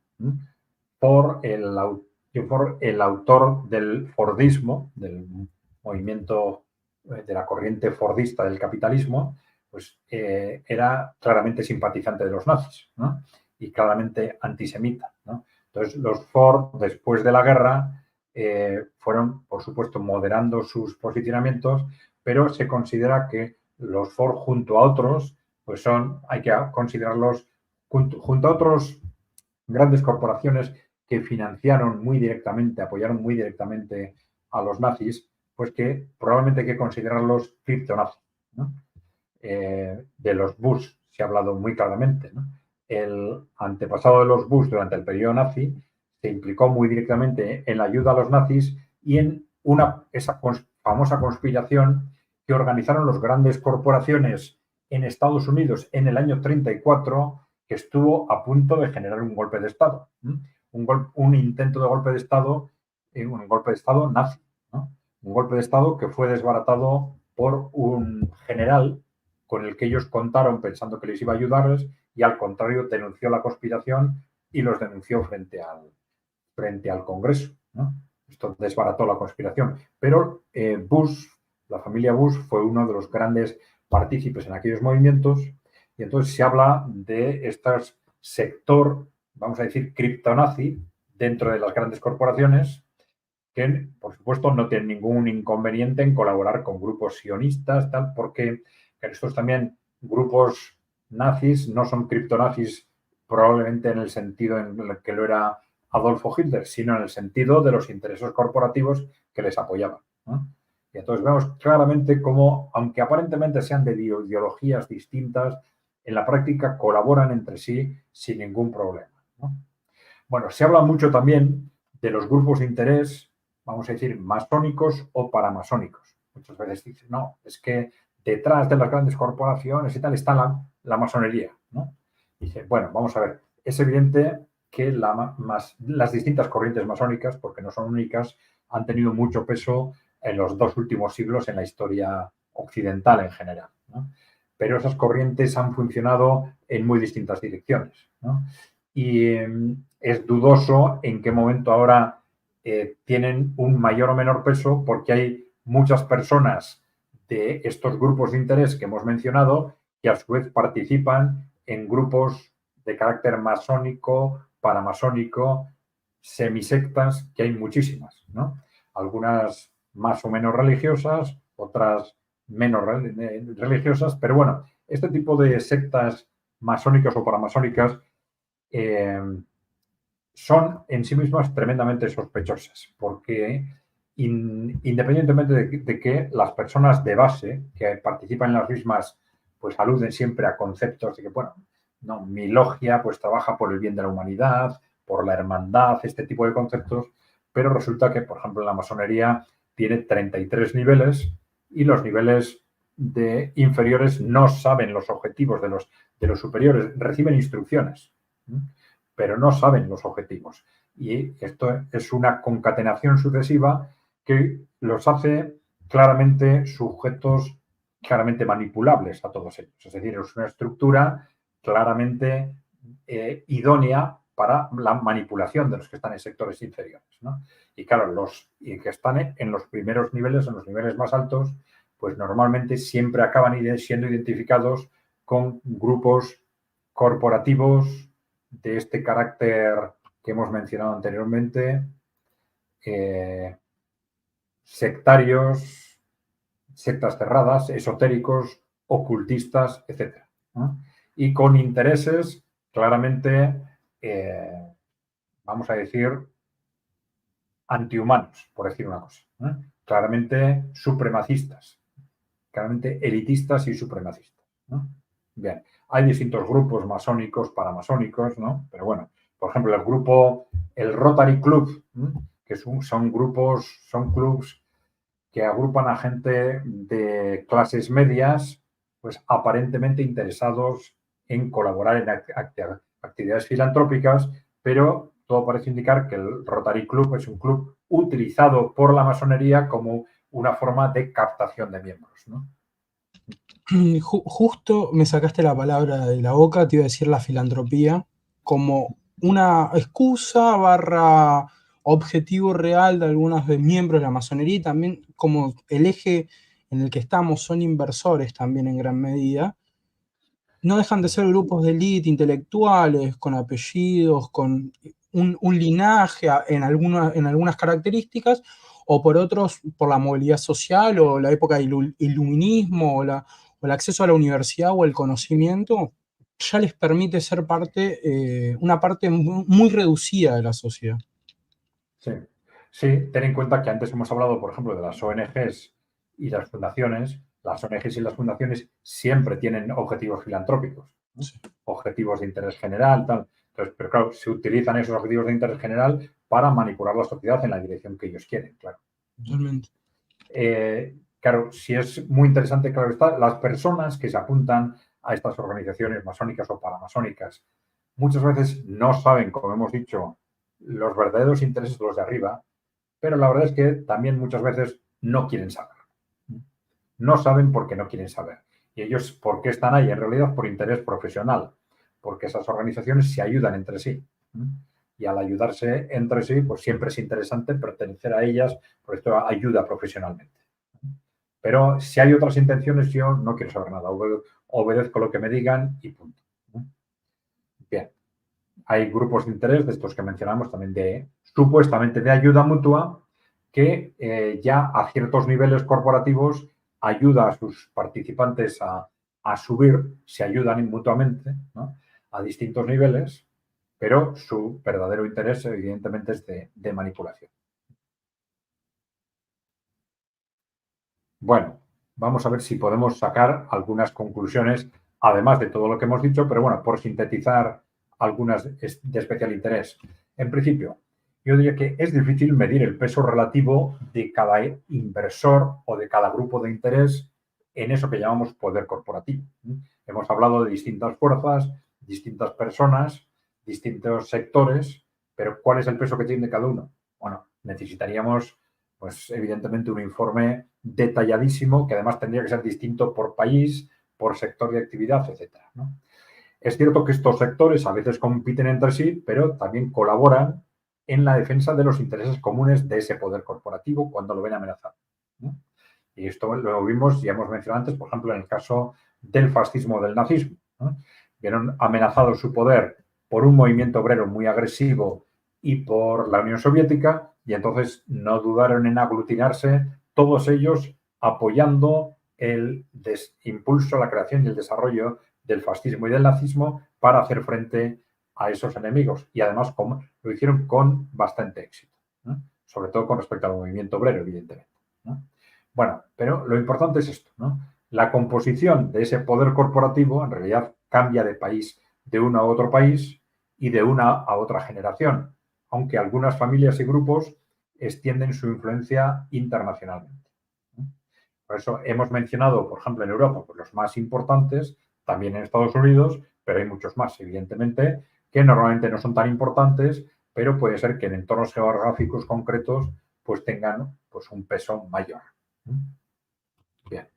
Ford, el autor del Fordismo, del movimiento de la corriente fordista del capitalismo, pues era claramente simpatizante de los nazis, ¿no? Y claramente antisemita, ¿no? Entonces, los Ford, después de la guerra, fueron, por supuesto, moderando sus posicionamientos, pero se considera que los Ford, junto a otros, pues hay que considerarlos, junto a otros grandes corporaciones que financiaron muy directamente, apoyaron muy directamente a los nazis, pues que probablemente hay que considerarlos criptonazis, ¿no? De los Bush se ha hablado muy claramente, ¿no? El antepasado de los Bush durante el periodo nazi se implicó muy directamente en la ayuda a los nazis y en esa famosa conspiración que organizaron las grandes corporaciones en Estados Unidos en el año 34, que estuvo a punto de generar un golpe de Estado. Un intento de golpe de Estado, un golpe de Estado nazi, ¿no? Un golpe de Estado que fue desbaratado por un general con el que ellos contaron pensando que les iba a ayudarles y al contrario denunció la conspiración y los denunció frente al Congreso, ¿no? Esto desbarató la conspiración. Pero Bush, la familia Bush, fue uno de los grandes partícipes en aquellos movimientos y entonces se habla de este sector, vamos a decir, criptonazi dentro de las grandes corporaciones que, por supuesto, no tienen ningún inconveniente en colaborar con grupos sionistas, tal, porque estos también grupos nazis no son criptonazis probablemente en el sentido en el que lo era Adolfo Hitler, sino en el sentido de los intereses corporativos que les apoyaban, ¿no? Y entonces vemos claramente cómo, aunque aparentemente sean de ideologías distintas, en la práctica colaboran entre sí sin ningún problema, ¿no? Bueno, se habla mucho también de los grupos de interés, vamos a decir, masónicos o paramasónicos. Muchas veces dicen, no, es que detrás de las grandes corporaciones y tal está la masonería, ¿no? Y dice, bueno, vamos a ver, es evidente que las distintas corrientes masónicas, porque no son únicas, han tenido mucho peso en los 2 últimos siglos en la historia occidental en general, ¿no? Pero esas corrientes han funcionado en muy distintas direcciones, ¿no? Y es dudoso en qué momento ahora tienen un mayor o menor peso porque hay muchas personas de estos grupos de interés que hemos mencionado que a su vez participan en grupos de carácter masónico, paramasónico, semisectas, que hay muchísimas, ¿no? Algunas más o menos religiosas, otras menos religiosas, pero bueno, este tipo de sectas masónicas o paramasónicas son en sí mismas tremendamente sospechosas, porque independientemente de que las personas de base que participan en las mismas, pues aluden siempre a conceptos de que, bueno, no, mi logia pues trabaja por el bien de la humanidad, por la hermandad, este tipo de conceptos, pero resulta que, por ejemplo, la masonería tiene 33 niveles y los niveles inferiores no saben los objetivos de los superiores, reciben instrucciones, pero no saben los objetivos. Y esto es una concatenación sucesiva que los hace claramente sujetos claramente manipulables a todos ellos. Es decir, es una estructura claramente idónea para la manipulación de los que están en sectores inferiores, ¿no? Y claro, los que están en los primeros niveles, en los niveles más altos, pues normalmente siempre acaban siendo identificados con grupos corporativos de este carácter que hemos mencionado anteriormente, sectarios, sectas cerradas, esotéricos, ocultistas, etc., ¿no? Y con intereses claramente, vamos a decir, antihumanos, por decir una cosa, ¿no? Claramente supremacistas, claramente elitistas y supremacistas, ¿no? Bien, hay distintos grupos masónicos, paramasónicos, ¿no? Pero bueno, por ejemplo, el Rotary Club, ¿no? Que son clubs que agrupan a gente de clases medias, pues aparentemente interesados en colaborar en actividades filantrópicas, pero todo parece indicar que el Rotary Club es un club utilizado por la masonería como una forma de captación de miembros, ¿no? Justo me sacaste la palabra de la boca, te iba a decir la filantropía como una excusa barra objetivo real de algunos de miembros de la masonería y también como el eje en el que estamos son inversores también en gran medida. No dejan de ser grupos de élite intelectuales, con apellidos, con un linaje en algunas características, o por otros, por la movilidad social o la época del iluminismo o el acceso a la universidad o el conocimiento, ya les permite ser una parte muy reducida de la sociedad. Sí, sí, ten en cuenta que antes hemos hablado, por ejemplo, de las ONGs y las fundaciones. Las ONGs y las fundaciones siempre tienen objetivos filantrópicos, ¿no? Sí. Objetivos de interés general, tal. Entonces, pero claro, se utilizan esos objetivos de interés general para manipular la sociedad en la dirección que ellos quieren, claro. Totalmente. Claro, si es muy interesante, claro está, las personas que se apuntan a estas organizaciones masónicas o paramasónicas muchas veces no saben, como hemos dicho, los verdaderos intereses de los de arriba, pero la verdad es que también muchas veces no quieren saber. No saben porque no quieren saber. Y ellos, ¿por qué están ahí? En realidad por interés profesional, porque esas organizaciones se ayudan entre sí. Y al ayudarse entre sí, pues siempre es interesante pertenecer a ellas, por esto ayuda profesionalmente. Pero si hay otras intenciones, yo no quiero saber nada. Obedezco lo que me digan y punto. Bien. Hay grupos de interés de estos que mencionamos también de supuestamente de ayuda mutua que ya a ciertos niveles corporativos ayuda a sus participantes a subir, se ayudan mutuamente, ¿no? A distintos niveles, pero su verdadero interés evidentemente es de manipulación. Bueno, vamos a ver si podemos sacar algunas conclusiones, además de todo lo que hemos dicho, pero bueno, por sintetizar algunas de especial interés. En principio, yo diría que es difícil medir el peso relativo de cada inversor o de cada grupo de interés en eso que llamamos poder corporativo. Hemos hablado de distintas fuerzas, distintas personas, distintos sectores, pero ¿cuál es el peso que tiene cada uno? Bueno, necesitaríamos pues evidentemente un informe detalladísimo que además tendría que ser distinto por país, por sector de actividad, etcétera, ¿no? Es cierto que estos sectores a veces compiten entre sí, pero también colaboran en la defensa de los intereses comunes de ese poder corporativo cuando lo ven amenazado, ¿no? Y esto lo vimos, ya hemos mencionado antes, por ejemplo, en el caso del fascismo o del nazismo, ¿no? Vieron amenazado su poder por un movimiento obrero muy agresivo y por la Unión Soviética, y entonces no dudaron en aglutinarse todos ellos apoyando el impulso, la creación y el desarrollo del fascismo y del nazismo para hacer frente a esos enemigos. Y además lo hicieron con bastante éxito, ¿no? Sobre todo con respecto al movimiento obrero, evidentemente, ¿no? Bueno, pero lo importante es esto, ¿no? La composición de ese poder corporativo en realidad cambia de país, de uno a otro país y de una a otra generación, aunque algunas familias y grupos extienden su influencia internacionalmente. Por eso hemos mencionado, por ejemplo, en Europa, pues los más importantes, también en Estados Unidos, pero hay muchos más, evidentemente, que normalmente no son tan importantes, pero puede ser que en entornos geográficos concretos pues tengan pues, un peso mayor. Bien.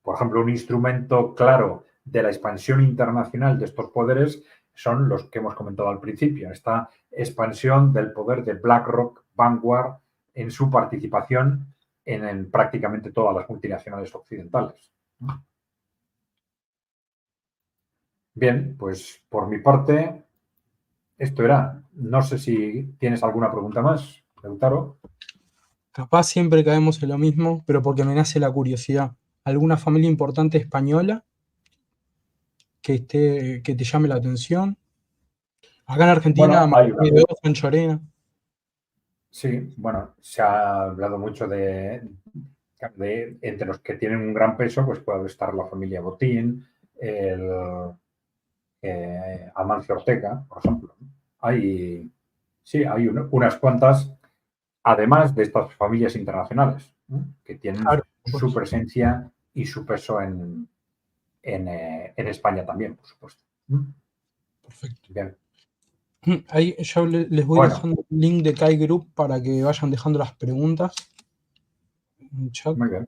Por ejemplo, un instrumento claro de la expansión internacional de estos poderes son los que hemos comentado al principio, esta expansión del poder de BlackRock, Vanguard, en su participación en prácticamente todas las multinacionales occidentales. Bien, pues por mi parte, esto era. No sé si tienes alguna pregunta más, Lautaro. Capaz siempre caemos en lo mismo, pero porque me nace la curiosidad. ¿Alguna familia importante española que te llame la atención? Acá en Argentina, Bueno, hay una. Martínez de Oz, Sancho Arena. Sí, bueno, se ha hablado mucho entre los que tienen un gran peso, pues puede estar la familia Botín, el Amancio Ortega, por ejemplo. Hay, sí, hay unas cuantas, además de estas familias internacionales, ¿no? Que tienen Claro, por su supuesto. presencia y su peso en España también, por supuesto. Perfecto. Bien. Ahí yo les voy Bueno, dejando el link de Kai Group para que vayan dejando las preguntas en el chat. muy bien.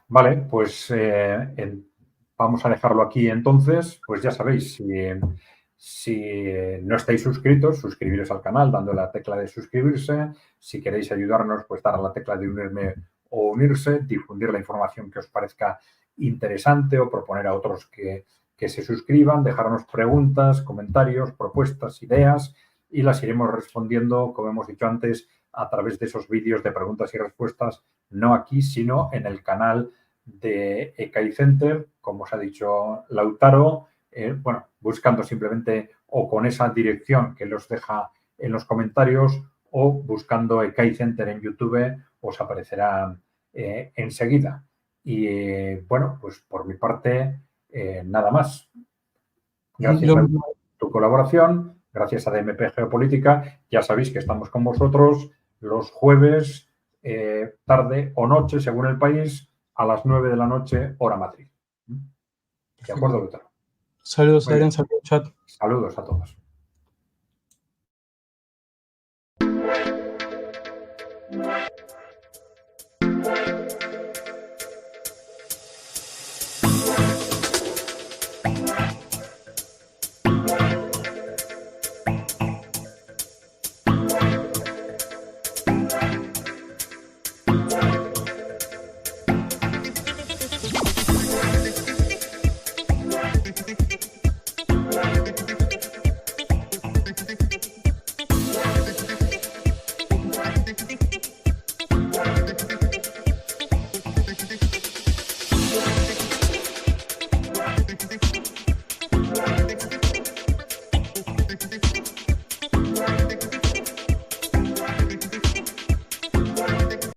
Vale, pues vamos a dejarlo aquí entonces. Pues ya sabéis, si no estáis suscritos, suscribiros al canal dando la tecla de suscribirse. Si queréis ayudarnos, pues dar a la tecla de unirme o unirse, difundir la información que os parezca interesante o proponer a otros que se suscriban, dejarnos preguntas, comentarios, propuestas, ideas y las iremos respondiendo, como hemos dicho antes, a través de esos vídeos de preguntas y respuestas, no aquí, sino en el canal de EKAI Center, como os ha dicho Lautaro, bueno, buscando simplemente o con esa dirección que los deja en los comentarios o buscando EKAI Center en YouTube os aparecerá enseguida. Y bueno, pues por mi parte, nada más. Gracias a tu colaboración, gracias a DMP Geopolítica. Ya sabéis que estamos con vosotros los jueves, tarde o noche, según el país, a las 9 de la noche, hora Madrid. ¿De acuerdo, Lautaro? Saludos, Adrián, saludos, chat. Saludos a todos.